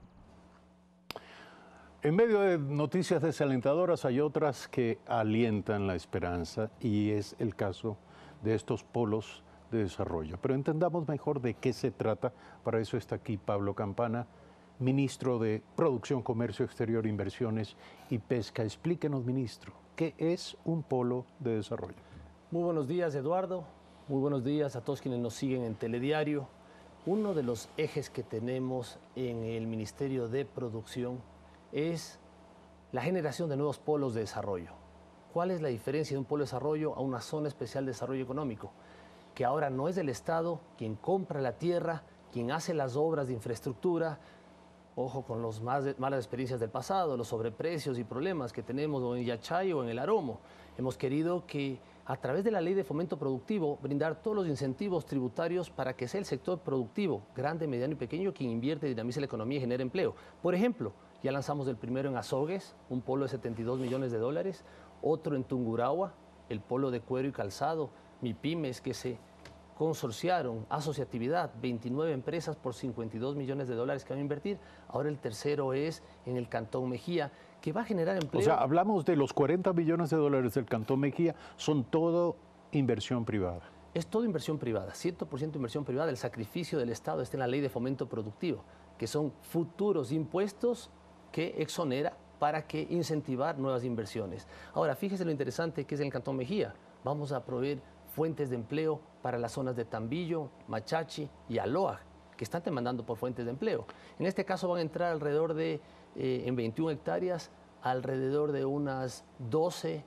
En medio de noticias desalentadoras hay otras que alientan la esperanza y es el caso de estos polos de desarrollo. Pero entendamos mejor de qué se trata. Para eso está aquí Pablo Campana, ministro de Producción, Comercio Exterior, Inversiones y Pesca. Explíquenos, ministro, ¿qué es un polo de desarrollo? Muy buenos días, Eduardo. Muy buenos días a todos quienes nos siguen en Telediario. Uno de los ejes que tenemos en el Ministerio de Producción es la generación de nuevos polos de desarrollo. ¿Cuál es la diferencia de un polo de desarrollo a una zona especial de desarrollo económico? Que ahora no es el Estado quien compra la tierra, quien hace las obras de infraestructura. Ojo con las malas experiencias del pasado, los sobreprecios y problemas que tenemos o en Yachay o en el Aromo. Hemos querido que a través de la ley de fomento productivo brindar todos los incentivos tributarios para que sea el sector productivo, grande, mediano y pequeño, quien invierte, dinamiza la economía y genera empleo. Por ejemplo, ya lanzamos el primero en Azogues, un polo de $72 millones, otro en Tungurahua, el polo de cuero y calzado, MIPYMES, que se consorciaron, asociatividad, 29 empresas por $52 millones que van a invertir. Ahora el tercero es en el Cantón Mejía, que va a generar empleo. O sea, hablamos de los $40 millones del Cantón Mejía, son todo inversión privada. Es todo inversión privada, 100% inversión privada. El sacrificio del Estado está en la ley de fomento productivo, que son futuros impuestos que exonera para que incentivar nuevas inversiones. Ahora, fíjese lo interesante que es en el Cantón Mejía. Vamos a proveer fuentes de empleo para las zonas de Tambillo, Machachi y Aloa, que están demandando por fuentes de empleo. En este caso van a entrar alrededor de, en 21 hectáreas, alrededor de unas 12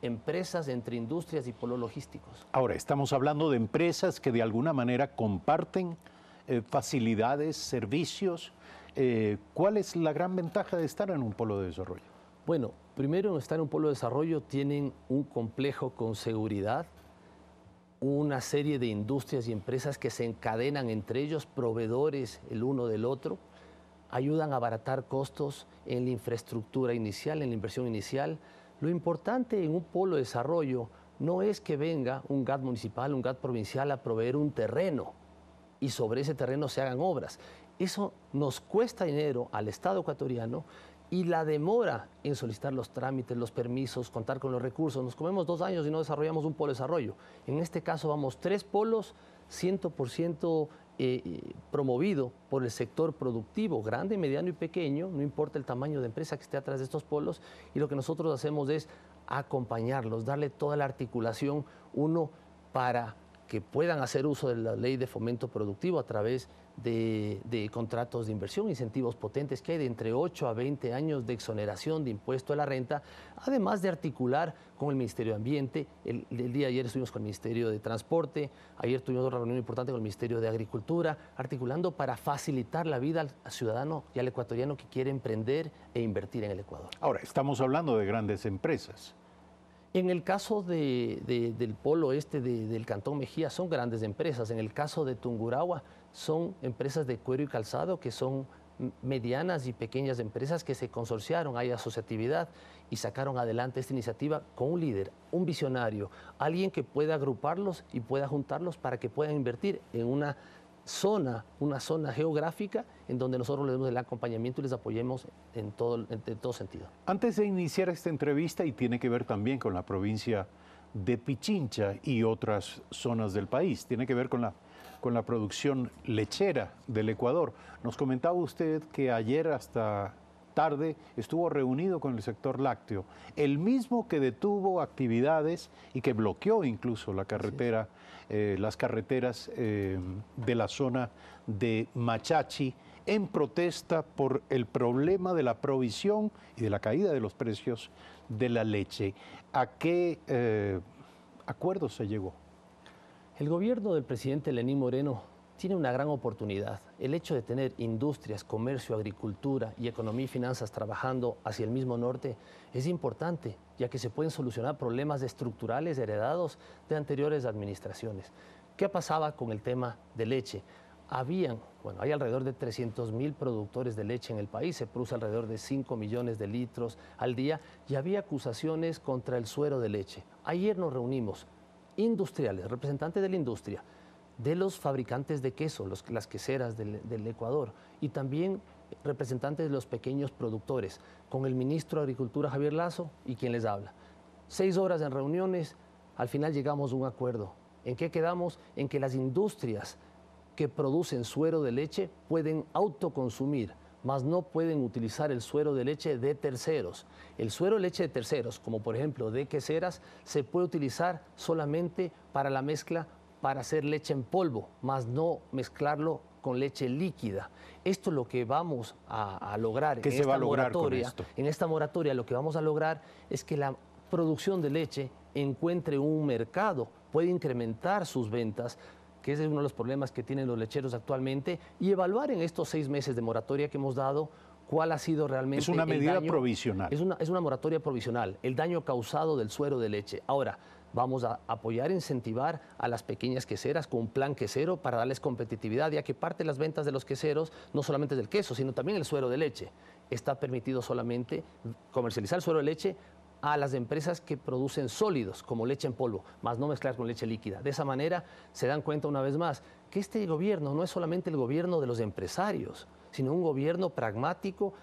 empresas entre industrias y polos logísticos. Ahora, estamos hablando de empresas que de alguna manera comparten facilidades, servicios. ¿Cuál es la gran ventaja de estar en un polo de desarrollo? Bueno, primero, estar en un polo de desarrollo tienen un complejo con seguridad, una serie de industrias y empresas que se encadenan entre ellos, proveedores el uno del otro, ayudan a abaratar costos en la infraestructura inicial, en la inversión inicial. Lo importante en un polo de desarrollo no es que venga un GAT municipal, un GAT provincial a proveer un terreno y sobre ese terreno se hagan obras. Eso nos cuesta dinero al Estado ecuatoriano y la demora en solicitar los trámites, los permisos, contar con los recursos. Nos comemos 2 años y no desarrollamos un polo de desarrollo. En este caso vamos 3 polos, 100% promovido por el sector productivo, grande, mediano y pequeño, no importa el tamaño de empresa que esté atrás de estos polos, y lo que nosotros hacemos es acompañarlos, darle toda la articulación, uno, para que puedan hacer uso de la ley de fomento productivo a través de contratos de inversión, incentivos potentes que hay de entre 8 a 20 años de exoneración de impuesto a la renta, además de articular con el Ministerio de Ambiente. El día de ayer estuvimos con el Ministerio de Transporte, ayer tuvimos otra reunión importante con el Ministerio de Agricultura, articulando para facilitar la vida al ciudadano y al ecuatoriano que quiere emprender e invertir en el Ecuador. Ahora, estamos hablando de grandes empresas. En el caso del polo del Cantón Mejía son grandes empresas. En el caso de Tungurahua son empresas de cuero y calzado que son medianas y pequeñas empresas que se consorciaron, hay asociatividad y sacaron adelante esta iniciativa con un líder, un visionario, alguien que pueda agruparlos y pueda juntarlos para que puedan invertir en una zona geográfica en donde nosotros les demos el acompañamiento y les apoyemos en todo sentido. Antes de iniciar esta entrevista, y tiene que ver también con la provincia de Pichincha y otras zonas del país, tiene que ver con la producción lechera del Ecuador. Nos comentaba usted que ayer hasta tarde estuvo reunido con el sector lácteo, el mismo que detuvo actividades y que bloqueó incluso la carretera, las carreteras de la zona de Machachi en protesta por el problema de la provisión y de la caída de los precios de la leche. ¿A qué acuerdo se llegó? El gobierno del presidente Lenín Moreno tiene una gran oportunidad. El hecho de tener industrias, comercio, agricultura y economía y finanzas trabajando hacia el mismo norte es importante, ya que se pueden solucionar problemas estructurales heredados de anteriores administraciones. ¿Qué pasaba con el tema de leche? Hay alrededor de 300.000 productores de leche en el país, se produce alrededor de 5 millones de litros al día y había acusaciones contra el suero de leche. Ayer nos reunimos industriales, representantes de la industria, de los fabricantes de queso, las queseras del Ecuador, y también representantes de los pequeños productores, con el ministro de Agricultura Javier Lazo y quien les habla. 6 horas en reuniones, al final llegamos a un acuerdo. ¿En qué quedamos? En que las industrias que producen suero de leche pueden autoconsumir, mas no pueden utilizar el suero de leche de terceros. El suero de leche de terceros, como por ejemplo de queseras, se puede utilizar solamente para la mezcla para hacer leche en polvo, más no mezclarlo con leche líquida. Esto es lo que vamos a lograr en esta moratoria. En esta moratoria lo que vamos a lograr es que la producción de leche encuentre un mercado, puede incrementar sus ventas, que ese es uno de los problemas que tienen los lecheros actualmente, y evaluar en estos 6 meses de moratoria que hemos dado cuál ha sido realmente es una medida provisional. Es una moratoria provisional, el daño causado del suero de leche. Ahora, vamos a apoyar, incentivar a las pequeñas queseras con un plan quesero para darles competitividad, ya que parte de las ventas de los queseros, no solamente del queso, sino también el suero de leche. Está permitido solamente comercializar el suero de leche a las empresas que producen sólidos, como leche en polvo, más no mezclar con leche líquida. De esa manera se dan cuenta una vez más que este gobierno no es solamente el gobierno de los empresarios, sino un gobierno pragmático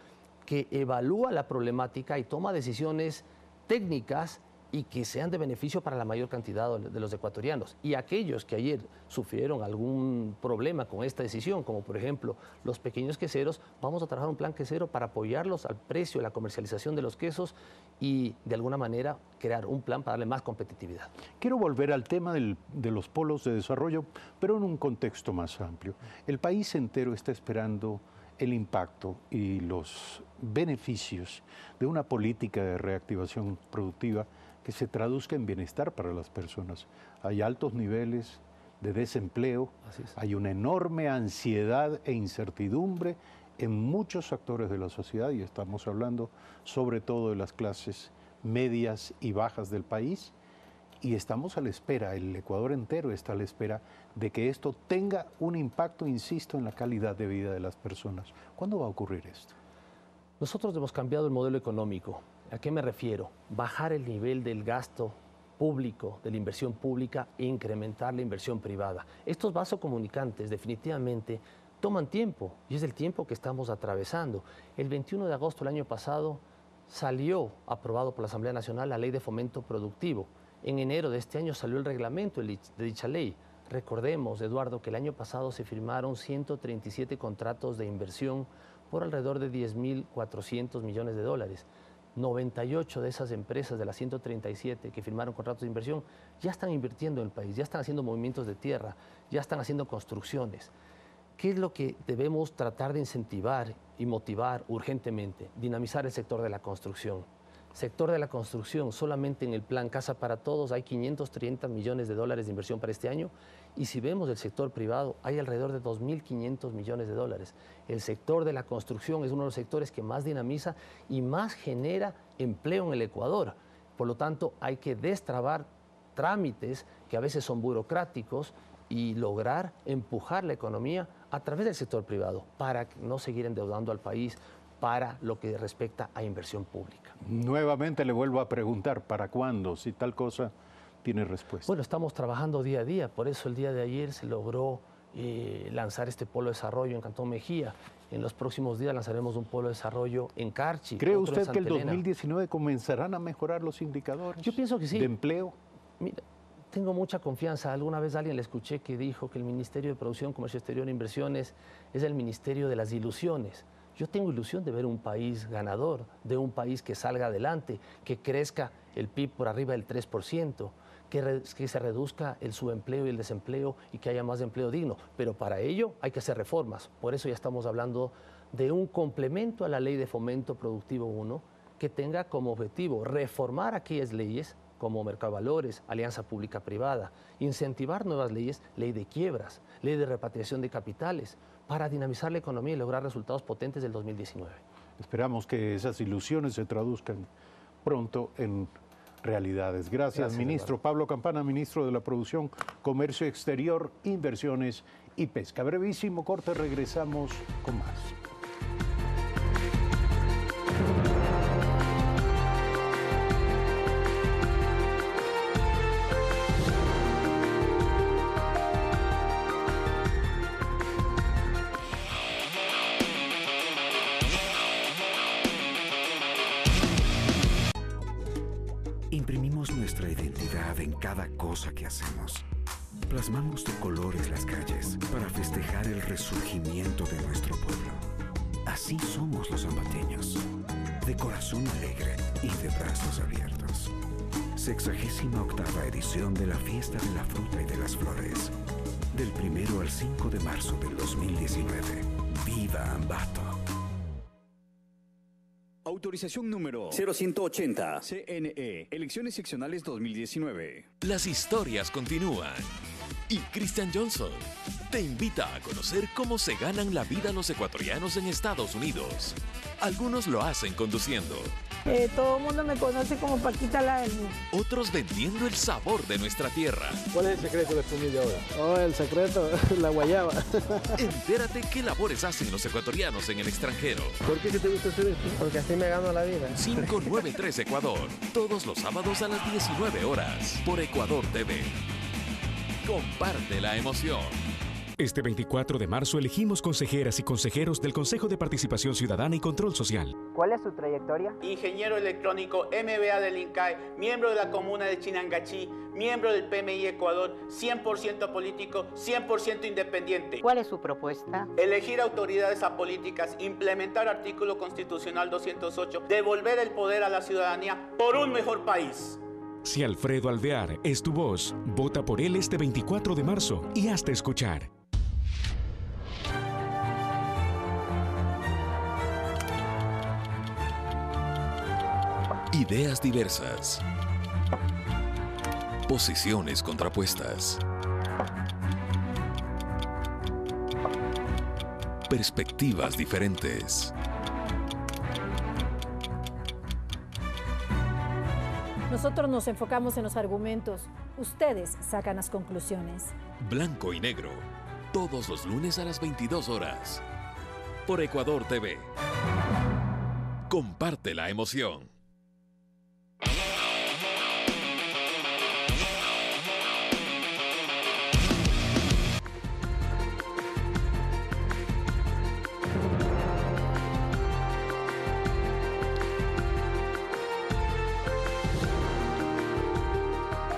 que evalúa la problemática y toma decisiones técnicas y que sean de beneficio para la mayor cantidad de los ecuatorianos. Y aquellos que ayer sufrieron algún problema con esta decisión, como por ejemplo los pequeños queseros, vamos a trabajar un plan quesero para apoyarlos al precio de la comercialización de los quesos y de alguna manera crear un plan para darle más competitividad. Quiero volver al tema de los polos de desarrollo, pero en un contexto más amplio. El país entero está esperando el impacto y los beneficios de una política de reactivación productiva que se traduzca en bienestar para las personas. Hay altos niveles de desempleo, hay una enorme ansiedad e incertidumbre en muchos sectores de la sociedad, y estamos hablando sobre todo de las clases medias y bajas del país, y estamos a la espera, el Ecuador entero está a la espera de que esto tenga un impacto, insisto, en la calidad de vida de las personas. ¿Cuándo va a ocurrir esto? Nosotros hemos cambiado el modelo económico. ¿A qué me refiero? Bajar el nivel del gasto público, de la inversión pública e incrementar la inversión privada. Estos vasos comunicantes definitivamente toman tiempo y es el tiempo que estamos atravesando. El 21 de agosto del año pasado salió aprobado por la Asamblea Nacional la Ley de Fomento Productivo. En enero de este año salió el reglamento de dicha ley. Recordemos, Eduardo, que el año pasado se firmaron 137 contratos de inversión por alrededor de 10.400 millones de dólares. 98 de esas empresas de las 137 que firmaron contratos de inversión ya están invirtiendo en el país, ya están haciendo movimientos de tierra, ya están haciendo construcciones. ¿Qué es lo que debemos tratar de incentivar y motivar urgentemente? Dinamizar el sector de la construcción. Sector de la construcción, solamente en el plan Casa para Todos hay 530 millones de dólares de inversión para este año y si vemos el sector privado hay alrededor de 2.500 millones de dólares. El sector de la construcción es uno de los sectores que más dinamiza y más genera empleo en el Ecuador. Por lo tanto, hay que destrabar trámites que a veces son burocráticos y lograr empujar la economía a través del sector privado para no seguir endeudando al país para lo que respecta a inversión pública. Nuevamente le vuelvo a preguntar, ¿para cuándo? Si tal cosa tiene respuesta. Bueno, estamos trabajando día a día, por eso el día de ayer se logró lanzar este polo de desarrollo en Cantón Mejía. En los próximos días lanzaremos un polo de desarrollo en Carchi. ¿Cree usted que el 2019 comenzarán a mejorar los indicadores? Yo pienso que sí. ¿De empleo? Mira, tengo mucha confianza. Alguna vez alguien le escuché que dijo que el Ministerio de Producción, Comercio Exterior e Inversiones es el Ministerio de las Ilusiones. Yo tengo ilusión de ver un país ganador, de un país que salga adelante, que crezca el PIB por arriba del 3%, que se reduzca el subempleo y el desempleo y que haya más empleo digno. Pero para ello hay que hacer reformas. Por eso ya estamos hablando de un complemento a la Ley de Fomento Productivo 1 que tenga como objetivo reformar aquellas leyes como Mercado de Valores, Alianza Pública-Privada, incentivar nuevas leyes, ley de quiebras, ley de repatriación de capitales, para dinamizar la economía y lograr resultados potentes del 2019. Esperamos que esas ilusiones se traduzcan pronto en realidades. Gracias, ministro. Eduardo. Pablo Campana, ministro de la Producción, Comercio Exterior, Inversiones y Pesca. Brevísimo corte, regresamos con más. Imprimimos nuestra identidad en cada cosa que hacemos. Plasmamos de colores las calles para festejar el resurgimiento de nuestro pueblo. Así somos los ambateños, de corazón alegre y de brazos abiertos. 68ª edición de la Fiesta de la Fruta y de las Flores. Del 1 al 5 de marzo del 2019. ¡Viva Ambato! Autorización número 0180. CNE. Elecciones seccionales 2019. Las historias continúan. Y Christian Johnson te invita a conocer cómo se ganan la vida los ecuatorianos en Estados Unidos. Algunos lo hacen conduciendo. Todo el mundo me conoce como Paquita la del Mundo. Otros vendiendo el sabor de nuestra tierra. ¿Cuál es el secreto de tu humilde ahora? Oh, el secreto, la guayaba. Entérate qué labores hacen los ecuatorianos en el extranjero. ¿Por qué te gusta hacer esto? Porque así me gano la vida. 593 Ecuador, todos los sábados a las 19 horas, por Ecuador TV. Comparte la emoción. Este 24 de marzo elegimos consejeras y consejeros del Consejo de Participación Ciudadana y Control Social. ¿Cuál es su trayectoria? Ingeniero electrónico, MBA del INCAE, miembro de la comuna de Chinangachi, miembro del PMI Ecuador, 100% político, 100% independiente. ¿Cuál es su propuesta? Elegir autoridades apolíticas, implementar artículo constitucional 208, devolver el poder a la ciudadanía por un mejor país. Si Alfredo Alvear es tu voz, vota por él este 24 de marzo y hazte escuchar. Ideas diversas. Posiciones contrapuestas. Perspectivas diferentes. Nosotros nos enfocamos en los argumentos. Ustedes sacan las conclusiones. Blanco y negro. Todos los lunes a las 22 horas. Por Ecuador TV. Comparte la emoción.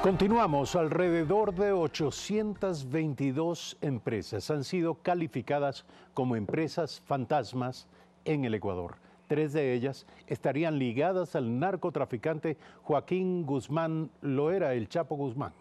Continuamos. Alrededor de 822 empresas han sido calificadas como empresas fantasmas en el Ecuador. 3 de ellas estarían ligadas al narcotraficante Joaquín Guzmán Loera, el Chapo Guzmán.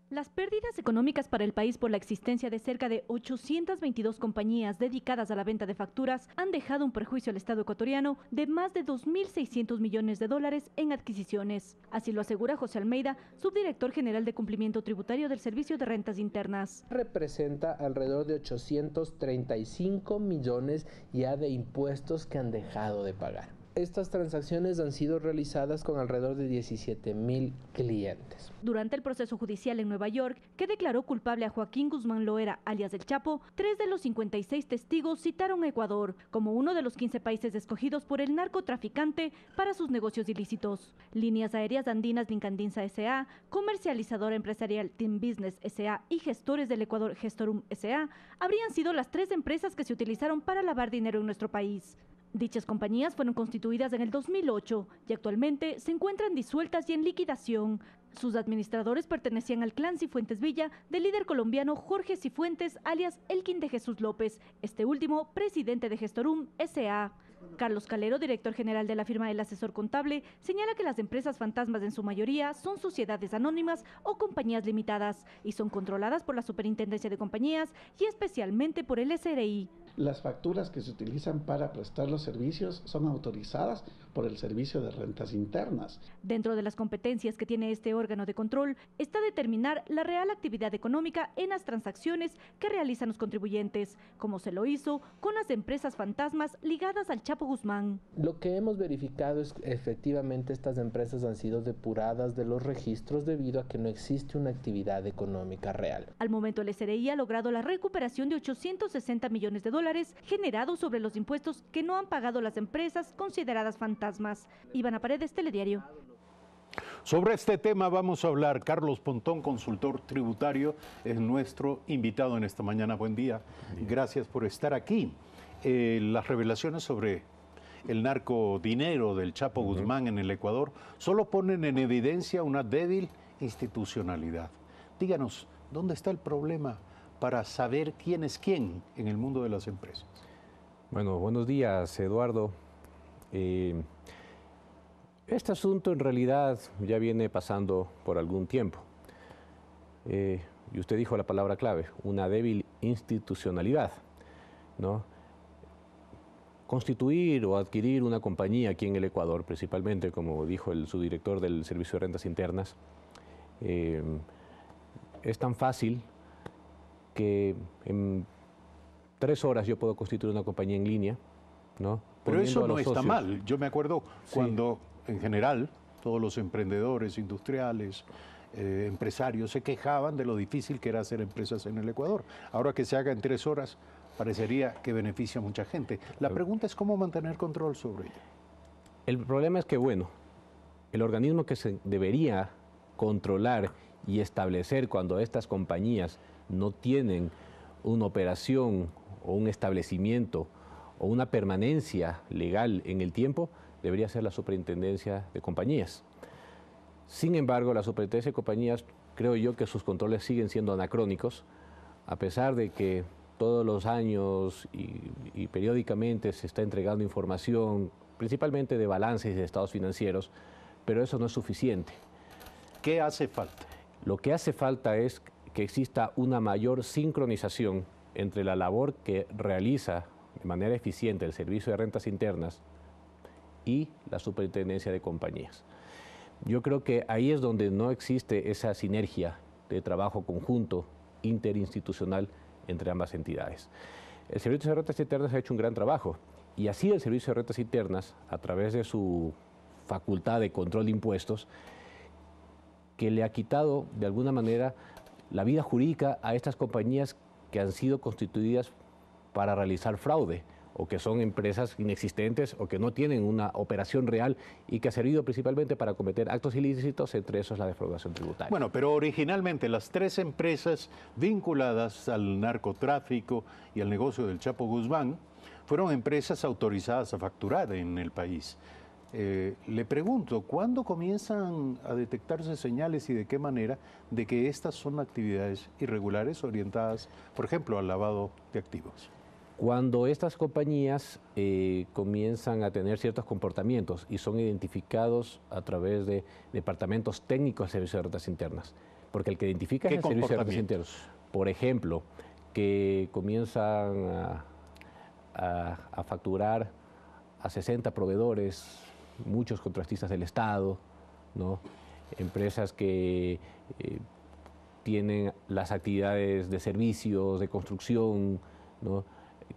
Las pérdidas económicas para el país por la existencia de cerca de 822 compañías dedicadas a la venta de facturas han dejado un perjuicio al Estado ecuatoriano de más de 2.600 millones de dólares en adquisiciones. Así lo asegura José Almeida, subdirector general de cumplimiento tributario del Servicio de Rentas Internas. Representa alrededor de 835 millones ya de impuestos que han dejado de pagar. Estas transacciones han sido realizadas con alrededor de 17.000 clientes. Durante el proceso judicial en Nueva York, que declaró culpable a Joaquín Guzmán Loera, alias El Chapo, 3 de los 56 testigos citaron a Ecuador como uno de los 15 países escogidos por el narcotraficante para sus negocios ilícitos. Líneas Aéreas Andinas Lincandinsa S.A., comercializadora empresarial Team Business S.A. y Gestores del Ecuador Gestorum S.A. habrían sido las 3 empresas que se utilizaron para lavar dinero en nuestro país. Dichas compañías fueron constituidas en el 2008 y actualmente se encuentran disueltas y en liquidación. Sus administradores pertenecían al clan Cifuentes Villa del líder colombiano Jorge Cifuentes, alias Elkin de Jesús López, este último presidente de Gestorum S.A. Carlos Calero, director general de la firma El Asesor Contable, señala que las empresas fantasmas en su mayoría son sociedades anónimas o compañías limitadas y son controladas por la Superintendencia de Compañías y especialmente por el SRI. Las facturas que se utilizan para prestar los servicios son autorizadas por el Servicio de Rentas Internas. Dentro de las competencias que tiene este órgano de control está determinar la real actividad económica en las transacciones que realizan los contribuyentes, como se lo hizo con las empresas fantasmas ligadas al Chapo Guzmán. Lo que hemos verificado es que efectivamente estas empresas han sido depuradas de los registros debido a que no existe una actividad económica real. Al momento el SRI ha logrado la recuperación de 860 millones de dólares generados sobre los impuestos que no han pagado las empresas consideradas fantasmas. Ivana Paredes, Telediario. Sobre este tema vamos a hablar. Carlos Pontón, consultor tributario, es nuestro invitado en esta mañana. Buen día. Gracias por estar aquí. Las revelaciones sobre el narcodinero del Chapo Guzmán en el Ecuador solo ponen en evidencia una débil institucionalidad. Díganos, ¿dónde está el problema para saber quién es quién en el mundo de las empresas? Bueno, buenos días, Eduardo. Este asunto en realidad ya viene pasando por algún tiempo. Y usted dijo la palabra clave, una débil institucionalidad, ¿no? Constituir o adquirir una compañía aquí en el Ecuador, principalmente, como dijo el subdirector del Servicio de Rentas Internas, es tan fácil que en 3 horas yo puedo constituir una compañía en línea, ¿no? Pero eso no está socios. mal. Yo me acuerdo cuando, en general, todos los emprendedores industriales, empresarios, se quejaban de lo difícil que era hacer empresas en el Ecuador. Ahora que se haga en 3 horas, parecería que beneficia a mucha gente. La pregunta es cómo mantener control sobre ella. El problema es que, bueno, el organismo que se debería controlar y establecer cuando estas compañías no tienen una operación o un establecimiento o una permanencia legal en el tiempo, debería ser la Superintendencia de Compañías. Sin embargo, la Superintendencia de Compañías, creo yo que sus controles siguen siendo anacrónicos, a pesar de que todos los años y periódicamente se está entregando información, principalmente de balances y de estados financieros, pero eso no es suficiente. ¿Qué hace falta? Lo que hace falta es que exista una mayor sincronización entre la labor que realiza de manera eficiente el Servicio de Rentas Internas y la Superintendencia de Compañías. Yo creo que ahí es donde no existe esa sinergia de trabajo conjunto interinstitucional entre ambas entidades. El Servicio de Rentas Internas ha hecho un gran trabajo y así el Servicio de Rentas Internas, a través de su facultad de control de impuestos, que le ha quitado de alguna manera la vida jurídica a estas compañías que han sido constituidas para realizar fraude o que son empresas inexistentes o que no tienen una operación real y que ha servido principalmente para cometer actos ilícitos, entre esos la defraudación tributaria. Bueno, pero originalmente las 3 empresas vinculadas al narcotráfico y al negocio del Chapo Guzmán fueron empresas autorizadas a facturar en el país. Le pregunto, ¿cuándo comienzan a detectarse señales y de qué manera de que estas son actividades irregulares orientadas, por ejemplo, al lavado de activos? Cuando estas compañías comienzan a tener ciertos comportamientos y son identificados a través de departamentos técnicos del Servicio de Rentas Internas, porque el que identifica es el Servicio de Rentas Internas. Por ejemplo, que comienzan a facturar a 60 proveedores, muchos contratistas del Estado, ¿no? Empresas que tienen las actividades de servicios, de construcción, ¿no?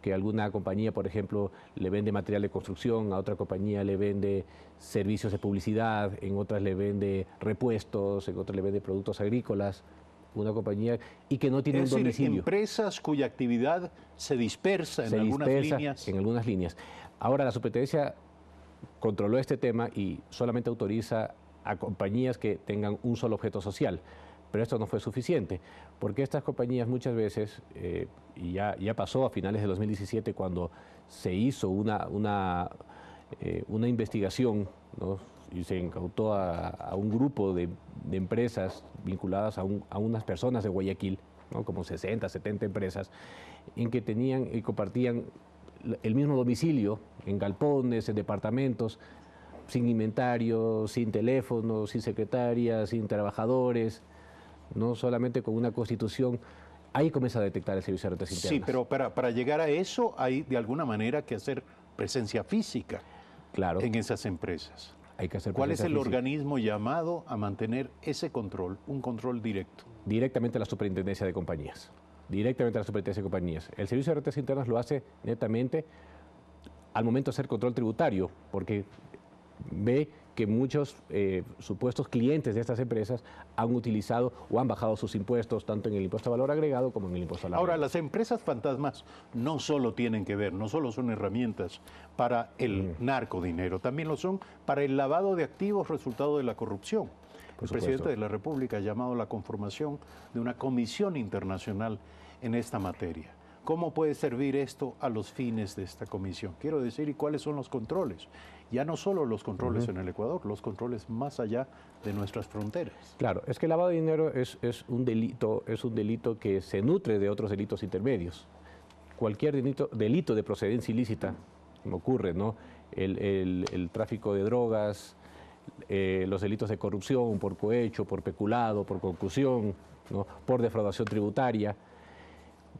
Que alguna compañía, por ejemplo, le vende material de construcción, a otra compañía le vende servicios de publicidad, en otras le vende repuestos, en otras le vende productos agrícolas, una compañía y que no tiene un domicilio. Empresas cuya actividad se dispersa en algunas líneas. En algunas líneas. Ahora la superintendencia controló este tema y solamente autoriza a compañías que tengan un solo objeto social. Pero esto no fue suficiente, porque estas compañías muchas veces, y ya pasó a finales de 2017 cuando se hizo una investigación, ¿no? Y se incautó a un grupo de empresas vinculadas a unas personas de Guayaquil, ¿no? Como 60, 70 empresas, en que tenían y compartían el mismo domicilio, en galpones, en departamentos, sin inventario, sin teléfono, sin secretaria, sin trabajadores, no solamente con una constitución. Ahí comienza a detectar el Servicio de Rentas Internas. Sí, pero para llegar a eso hay de alguna manera que hacer presencia física, claro, en esas empresas. Hay que hacer ¿Cuál es el física. organismo llamado a mantener ese control, un control directo? Directamente a la Superintendencia de Compañías. Directamente a la Superintendencia de Compañías. El Servicio de Rentas Internas lo hace netamente al momento de hacer control tributario, porque ve que muchos supuestos clientes de estas empresas han utilizado o han bajado sus impuestos, tanto en el impuesto a valor agregado como en el impuesto a la Ahora, las empresas fantasmas no solo tienen que ver, no solo son herramientas para el narcodinero, también lo son para el lavado de activos resultado de la corrupción. El presidente de la República ha llamado a la conformación de una comisión internacional en esta materia. ¿Cómo puede servir esto a los fines de esta comisión? Quiero decir, ¿y cuáles son los controles? Ya no solo los controles en el Ecuador, los controles más allá de nuestras fronteras. Claro, es que el lavado de dinero es un delito que se nutre de otros delitos intermedios. Cualquier delito de procedencia ilícita, como ocurre, ¿no? El tráfico de drogas, los delitos de corrupción, por cohecho, por peculado, por concusión, ¿no? Por defraudación tributaria,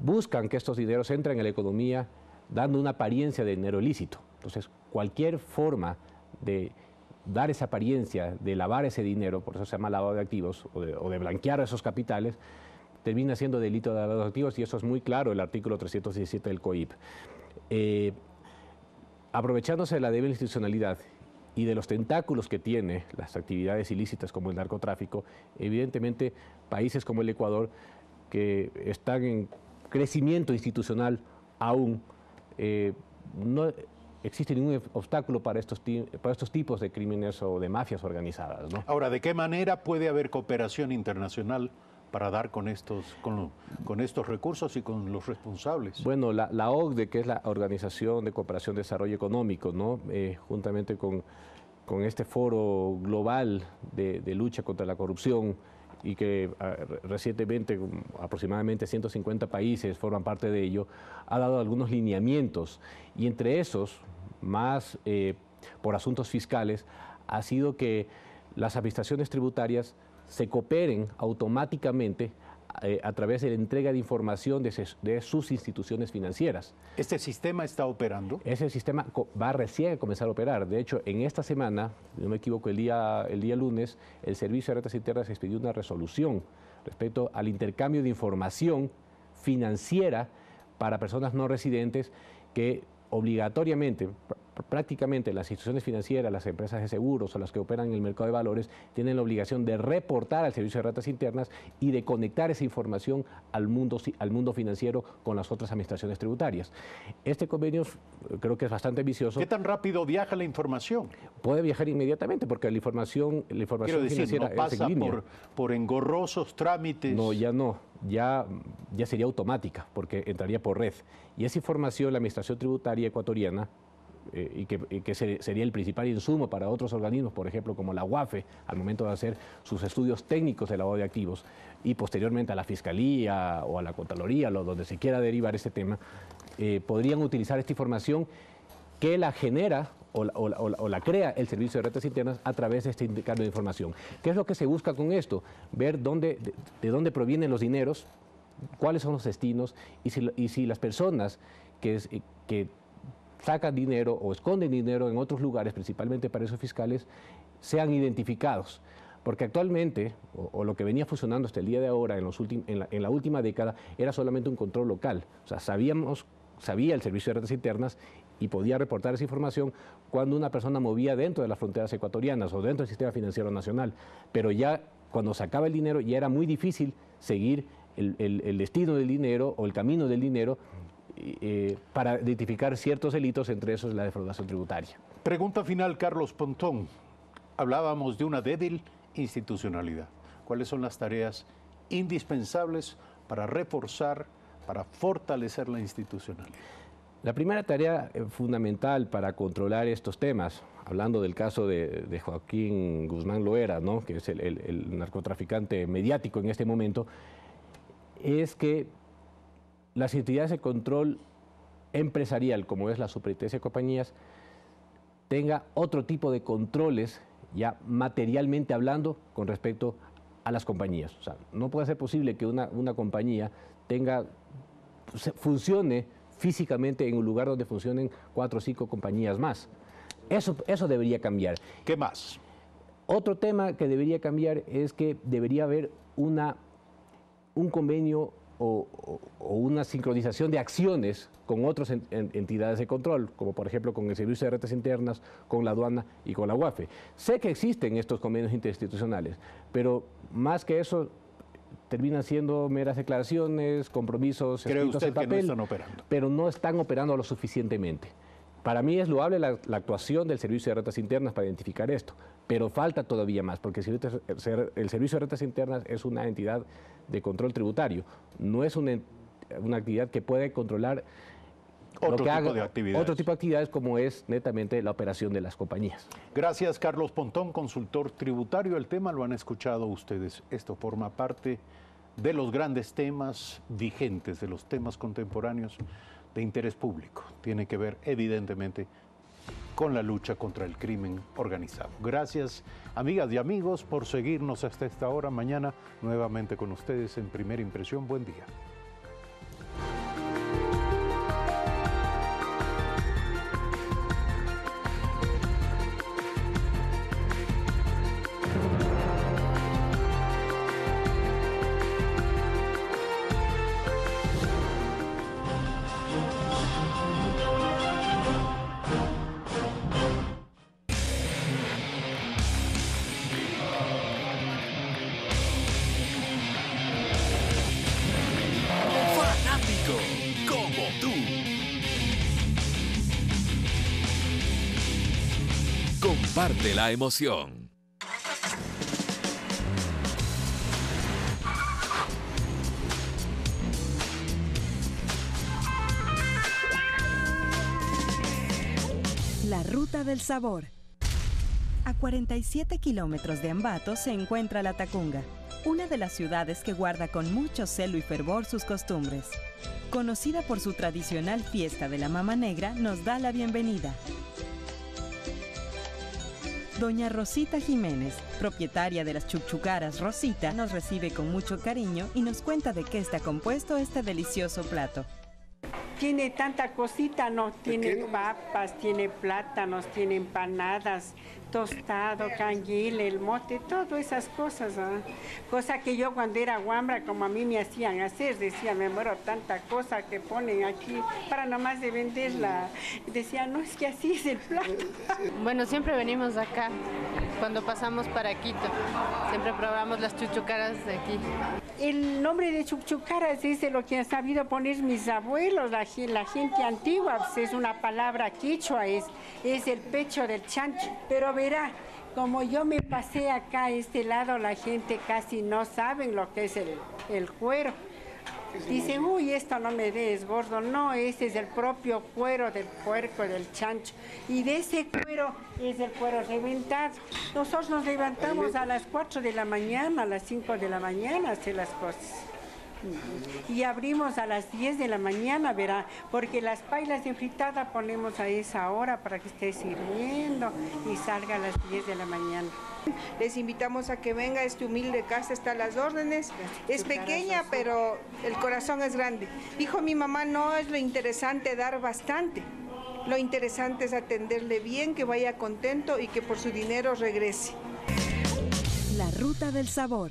buscan que estos dineros entren en la economía dando una apariencia de dinero ilícito. Entonces, cualquier forma de dar esa apariencia, de lavar ese dinero, por eso se llama lavado de activos, o de blanquear esos capitales, termina siendo delito de lavado de activos, y eso es muy claro el artículo 317 del COIP. Aprovechándose de la débil institucionalidad y de los tentáculos que tiene las actividades ilícitas como el narcotráfico, evidentemente países como el Ecuador, que están en crecimiento institucional aún, no existe ningún obstáculo para estos tipos de crímenes o de mafias organizadas, ¿no? Ahora, ¿de qué manera puede haber cooperación internacional para dar con estos recursos y con los responsables? Bueno, la OCDE, que es la Organización de Cooperación y Desarrollo Económico, ¿no? Juntamente con este foro global de lucha contra la corrupción, y que recientemente aproximadamente 150 países forman parte de ello, ha dado algunos lineamientos, y entre esos, más por asuntos fiscales, ha sido que las administraciones tributarias se cooperen automáticamente a través de la entrega de información de sus instituciones financieras. ¿Este sistema está operando? Ese sistema va recién a comenzar a operar. De hecho, en esta semana, si no me equivoco, el día lunes, el Servicio de Rentas Internas expidió una resolución respecto al intercambio de información financiera para personas no residentes que obligatoriamente, prácticamente las instituciones financieras, las empresas de seguros o las que operan en el mercado de valores tienen la obligación de reportar al Servicio de Rentas Internas y de conectar esa información al mundo financiero con las otras administraciones tributarias. Este convenio creo que es bastante ambicioso. ¿Qué tan rápido viaja la información? Puede viajar inmediatamente porque la información financiera no pasa es en línea. por engorrosos trámites. No, ya no. Ya sería automática porque entraría por red. Y esa información la Administración Tributaria ecuatoriana y que sería el principal insumo para otros organismos, por ejemplo, como la UAFE, al momento de hacer sus estudios técnicos de lavado de activos, y posteriormente a la Fiscalía o a la Contraloría, donde se quiera derivar este tema, podrían utilizar esta información que la genera o la crea el Servicio de Rentas Internas a través de este intercambio de información. ¿Qué es lo que se busca con esto? Ver de dónde provienen los dineros, cuáles son los destinos, y si las personas que sacan dinero o esconden dinero en otros lugares, principalmente paraísos fiscales, sean identificados. Porque actualmente, o lo que venía funcionando hasta el día de ahora, en la última década, era solamente un control local. O sea, sabía el Servicio de Rentas Internas y podía reportar esa información cuando una persona movía dentro de las fronteras ecuatorianas o dentro del sistema financiero nacional. Pero ya cuando sacaba el dinero ya era muy difícil seguir el destino del dinero o el camino del dinero para identificar ciertos delitos, entre esos la defraudación tributaria. Pregunta final, Carlos Pontón. Hablábamos de una débil institucionalidad. ¿Cuáles son las tareas indispensables para reforzar, para fortalecer la institucionalidad? La primera tarea fundamental para controlar estos temas, hablando del caso de Joaquín Guzmán Loera, ¿no?, que es el narcotraficante mediático en este momento, es que las entidades de control empresarial, como es la Superintendencia de Compañías, tenga otro tipo de controles, ya materialmente hablando, con respecto a las compañías. O sea, no puede ser posible que una compañía funcione físicamente en un lugar donde funcionen 4 o 5 compañías más. Eso debería cambiar. ¿Qué más? Otro tema que debería cambiar es que debería haber un convenio o una sincronización de acciones con otras entidades de control, como por ejemplo con el Servicio de Rentas Internas, con la aduana y con la UAFE. Sé que existen estos convenios interinstitucionales, pero más que eso terminan siendo meras declaraciones, compromisos escritos en papel, que no están operando, pero no están operando lo suficientemente. Para mí es loable la actuación del Servicio de Rentas Internas para identificar esto, pero falta todavía más, porque el Servicio de Rentas Internas es una entidad de control tributario, no es una actividad que puede controlar otro tipo de actividades como es netamente la operación de las compañías. Gracias, Carlos Pontón, consultor tributario. El tema lo han escuchado ustedes. Esto forma parte de los grandes temas vigentes, de los temas contemporáneos de interés público. Tiene que ver, evidentemente, con la lucha contra el crimen organizado. Gracias, amigas y amigos, por seguirnos hasta esta hora. Mañana, nuevamente con ustedes en Primera Impresión. Buen día. Comparte la emoción. La Ruta del Sabor. A 47 kilómetros de Ambato se encuentra La Tacunga, una de las ciudades que guarda con mucho celo y fervor sus costumbres. Conocida por su tradicional fiesta de la Mama Negra, nos da la bienvenida. Doña Rosita Jiménez, propietaria de las chuchucaras Rosita, nos recibe con mucho cariño y nos cuenta de qué está compuesto este delicioso plato. Tiene tanta cosita, ¿no? Tiene papas, tiene plátanos, tiene empanadas, tostado, canguil, el mote, todas esas cosas. ¿Eh? Cosa que yo cuando era guambra, como a mí me hacían hacer, decía, me muero tanta cosa que ponen aquí para nomás de venderla. Decía, no, es que así es el plato. Bueno, siempre venimos acá, cuando pasamos para Quito. Siempre probamos las chuchucaras de aquí. El nombre de chuchucaras es de lo que han sabido poner mis abuelos, la gente antigua, pues es una palabra quichua, es el pecho del chancho. Pero verá, como yo me pasé acá a este lado, la gente casi no sabe lo que es el cuero. Dicen, uy, esto no me des, gordo. No, ese es el propio cuero del puerco, del chancho. Y de ese cuero es el cuero reventado. Nosotros nos levantamos a las 4 de la mañana, a las 5 de la mañana a hacer las cosas. Y abrimos a las 10 de la mañana, verá, porque las pailas de fritada ponemos a esa hora para que esté sirviendo y salga a las 10 de la mañana. Les invitamos a que venga, este humilde casa está a las órdenes, es pequeña pero el corazón es grande. Dijo mi mamá, no es lo interesante dar bastante, lo interesante es atenderle bien, que vaya contento y que por su dinero regrese. La ruta del sabor.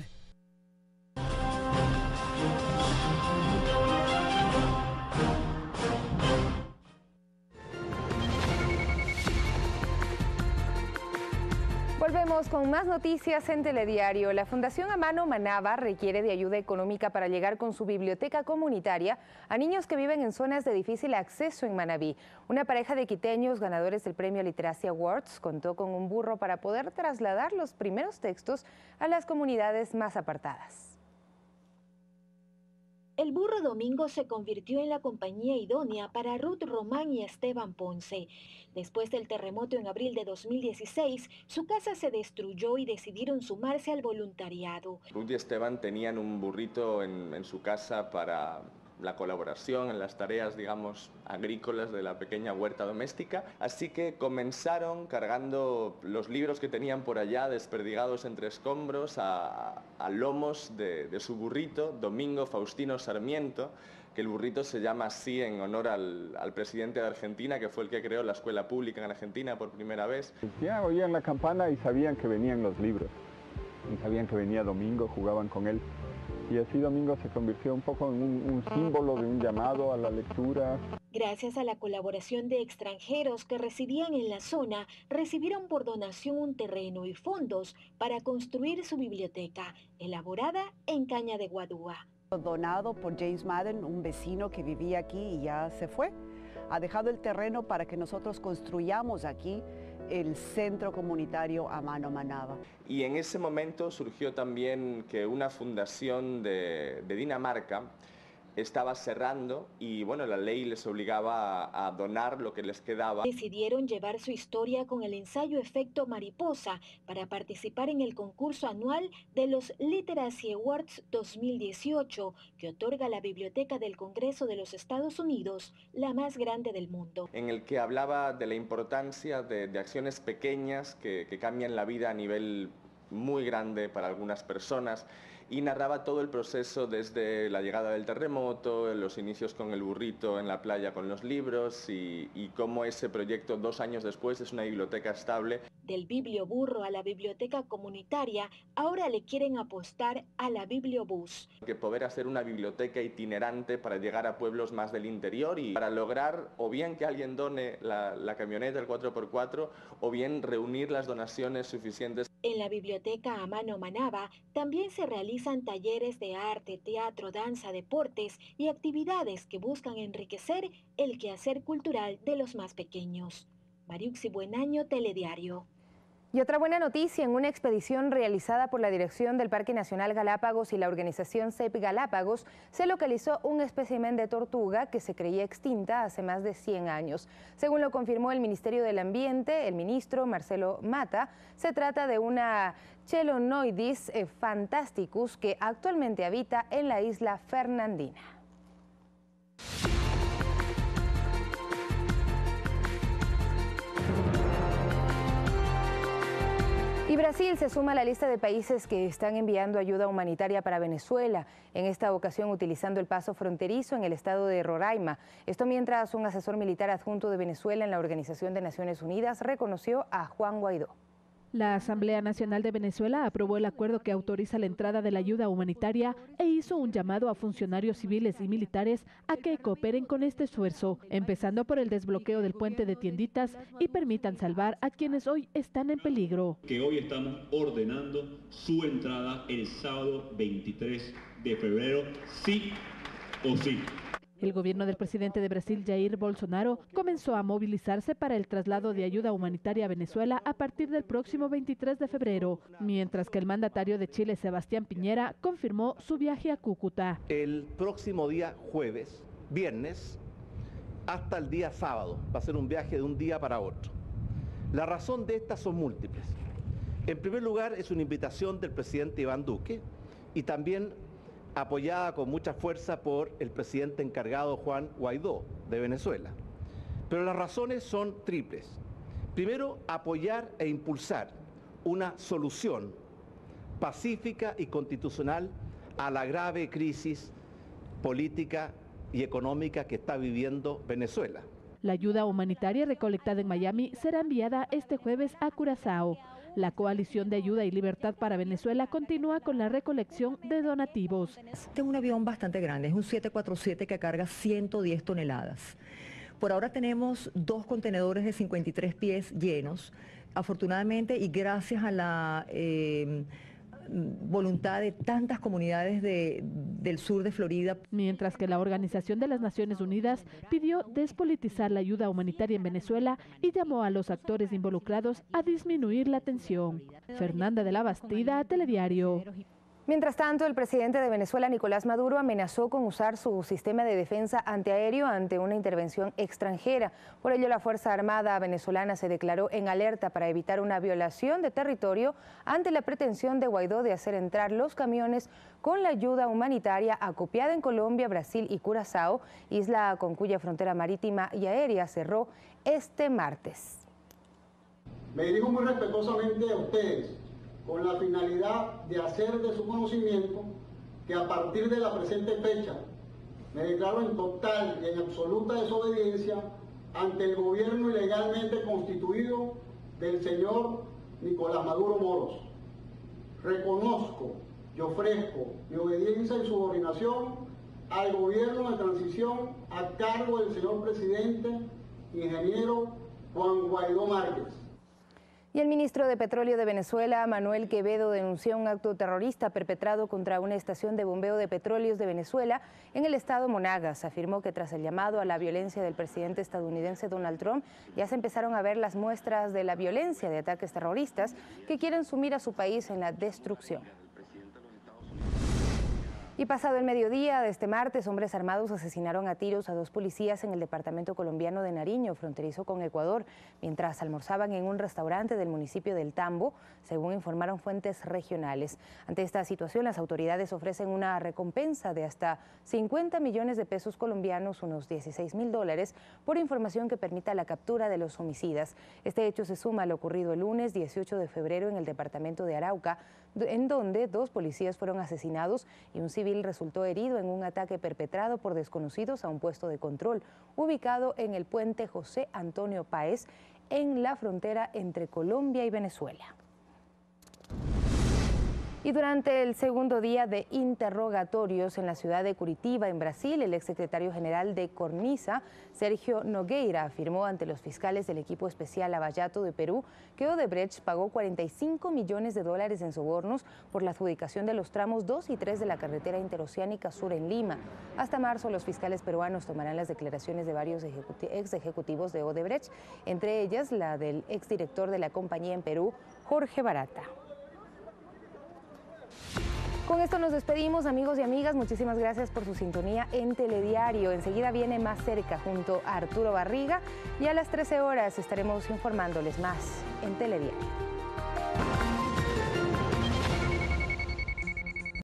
Volvemos con más noticias en Telediario. La Fundación A Mano Manaba requiere de ayuda económica para llegar con su biblioteca comunitaria a niños que viven en zonas de difícil acceso en Manabí. Una pareja de quiteños ganadores del Premio Literacy Awards contó con un burro para poder trasladar los primeros textos a las comunidades más apartadas. El burro Domingo se convirtió en la compañía idónea para Ruth Román y Esteban Ponce. Después del terremoto en abril de 2016, su casa se destruyó y decidieron sumarse al voluntariado. Ruth y Esteban tenían un burrito en su casa para la colaboración en las tareas, digamos, agrícolas de la pequeña huerta doméstica. Así que comenzaron cargando los libros que tenían por allá desperdigados entre escombros a lomos de su burrito, Domingo Faustino Sarmiento, que el burrito se llama así en honor al presidente de Argentina, que fue el que creó la escuela pública en Argentina por primera vez. Ya oían la campana y sabían que venían los libros, y sabían que venía Domingo, jugaban con él. Y así Domingo se convirtió un poco en un símbolo de un llamado a la lectura. Gracias a la colaboración de extranjeros que residían en la zona, recibieron por donación un terreno y fondos para construir su biblioteca, elaborada en caña de guadúa. Donado por James Madden, un vecino que vivía aquí y ya se fue. Ha dejado el terreno para que nosotros construyamos aquí el centro comunitario A Mano Manaba. Y en ese momento surgió también que una fundación de Dinamarca estaba cerrando y bueno, la ley les obligaba a donar lo que les quedaba. Decidieron llevar su historia con el ensayo Efecto Mariposa para participar en el concurso anual de los Literacy Awards 2018 que otorga la Biblioteca del Congreso de los Estados Unidos, la más grande del mundo. En el que hablaba de la importancia de acciones pequeñas que cambian la vida a nivel muy grande para algunas personas. Y narraba todo el proceso desde la llegada del terremoto, los inicios con el burrito en la playa con los libros y cómo ese proyecto 2 años después es una biblioteca estable. Del biblioburro a la biblioteca comunitaria, ahora le quieren apostar a la bibliobús. Que poder hacer una biblioteca itinerante para llegar a pueblos más del interior y para lograr o bien que alguien done la camioneta, el 4x4, o bien reunir las donaciones suficientes. En la biblioteca A Mano Manaba también se realizan talleres de arte, teatro, danza, deportes y actividades que buscan enriquecer el quehacer cultural de los más pequeños. Mariuxi Buenaño, Telediario. Y otra buena noticia, en una expedición realizada por la Dirección del Parque Nacional Galápagos y la organización CEP Galápagos, se localizó un espécimen de tortuga que se creía extinta hace más de 100 años. Según lo confirmó el Ministerio del Ambiente, el ministro Marcelo Mata, se trata de una Chelonoidis fantasticus que actualmente habita en la isla Fernandina. Y Brasil se suma a la lista de países que están enviando ayuda humanitaria para Venezuela, en esta ocasión utilizando el paso fronterizo en el estado de Roraima. Esto mientras un asesor militar adjunto de Venezuela en la Organización de Naciones Unidas reconoció a Juan Guaidó. La Asamblea Nacional de Venezuela aprobó el acuerdo que autoriza la entrada de la ayuda humanitaria e hizo un llamado a funcionarios civiles y militares a que cooperen con este esfuerzo, empezando por el desbloqueo del puente de Tienditas y permitan salvar a quienes hoy están en peligro. Que hoy estamos ordenando su entrada el sábado 23 de febrero, sí o sí. El gobierno del presidente de Brasil, Jair Bolsonaro, comenzó a movilizarse para el traslado de ayuda humanitaria a Venezuela a partir del próximo 23 de febrero, mientras que el mandatario de Chile, Sebastián Piñera, confirmó su viaje a Cúcuta. El próximo día viernes, hasta el día sábado, va a ser un viaje de un día para otro. La razón de estas son múltiples. En primer lugar, es una invitación del presidente Iván Duque y también apoyada con mucha fuerza por el presidente encargado Juan Guaidó de Venezuela. Pero las razones son triples. Primero, apoyar e impulsar una solución pacífica y constitucional a la grave crisis política y económica que está viviendo Venezuela. La ayuda humanitaria recolectada en Miami será enviada este jueves a Curazao. La Coalición de Ayuda y Libertad para Venezuela continúa con la recolección de donativos. Este es un avión bastante grande, es un 747 que carga 110 toneladas. Por ahora tenemos 2 contenedores de 53 pies llenos. Afortunadamente y gracias a la voluntad de tantas comunidades del sur de Florida. Mientras que la Organización de las Naciones Unidas pidió despolitizar la ayuda humanitaria en Venezuela y llamó a los actores involucrados a disminuir la tensión. Fernanda de la Bastida, Telediario. Mientras tanto, el presidente de Venezuela, Nicolás Maduro, amenazó con usar su sistema de defensa antiaéreo ante una intervención extranjera. Por ello, la Fuerza Armada venezolana se declaró en alerta para evitar una violación de territorio ante la pretensión de Guaidó de hacer entrar los camiones con la ayuda humanitaria acopiada en Colombia, Brasil y Curazao, isla con cuya frontera marítima y aérea cerró este martes. Me dirijo muy respetuosamente a ustedes, con la finalidad de hacer de su conocimiento que a partir de la presente fecha me declaro en total y en absoluta desobediencia ante el gobierno ilegalmente constituido del señor Nicolás Maduro Moros. Reconozco y ofrezco mi obediencia y subordinación al gobierno de transición a cargo del señor presidente, ingeniero Juan Guaidó Márquez. Y el ministro de Petróleo de Venezuela, Manuel Quevedo, denunció un acto terrorista perpetrado contra una estación de bombeo de petróleos de Venezuela en el estado Monagas. Afirmó que tras el llamado a la violencia del presidente estadounidense Donald Trump, ya se empezaron a ver las muestras de la violencia de ataques terroristas que quieren sumir a su país en la destrucción. Y pasado el mediodía de este martes, hombres armados asesinaron a tiros a 2 policías en el departamento colombiano de Nariño, fronterizo con Ecuador, mientras almorzaban en un restaurante del municipio del Tambo, según informaron fuentes regionales. Ante esta situación, las autoridades ofrecen una recompensa de hasta 50 millones de pesos colombianos, unos $16.000, por información que permita la captura de los homicidas. Este hecho se suma a lo ocurrido el lunes 18 de febrero en el departamento de Arauca, en donde 2 policías fueron asesinados y un civil resultó herido en un ataque perpetrado por desconocidos a un puesto de control ubicado en el puente José Antonio Páez en la frontera entre Colombia y Venezuela. Y durante el segundo día de interrogatorios en la ciudad de Curitiba, en Brasil, el exsecretario general de Cornisa, Sergio Nogueira, afirmó ante los fiscales del equipo especial Lavallato de Perú que Odebrecht pagó $45 millones en sobornos por la adjudicación de los tramos 2 y 3 de la carretera interoceánica sur en Lima. Hasta marzo, los fiscales peruanos tomarán las declaraciones de varios ex ejecutivos de Odebrecht, entre ellas la del exdirector de la compañía en Perú, Jorge Barata. Con esto nos despedimos, amigos y amigas. Muchísimas gracias por su sintonía en Telediario. Enseguida viene Más Cerca junto a Arturo Barriga y a las 13 horas estaremos informándoles más en Telediario.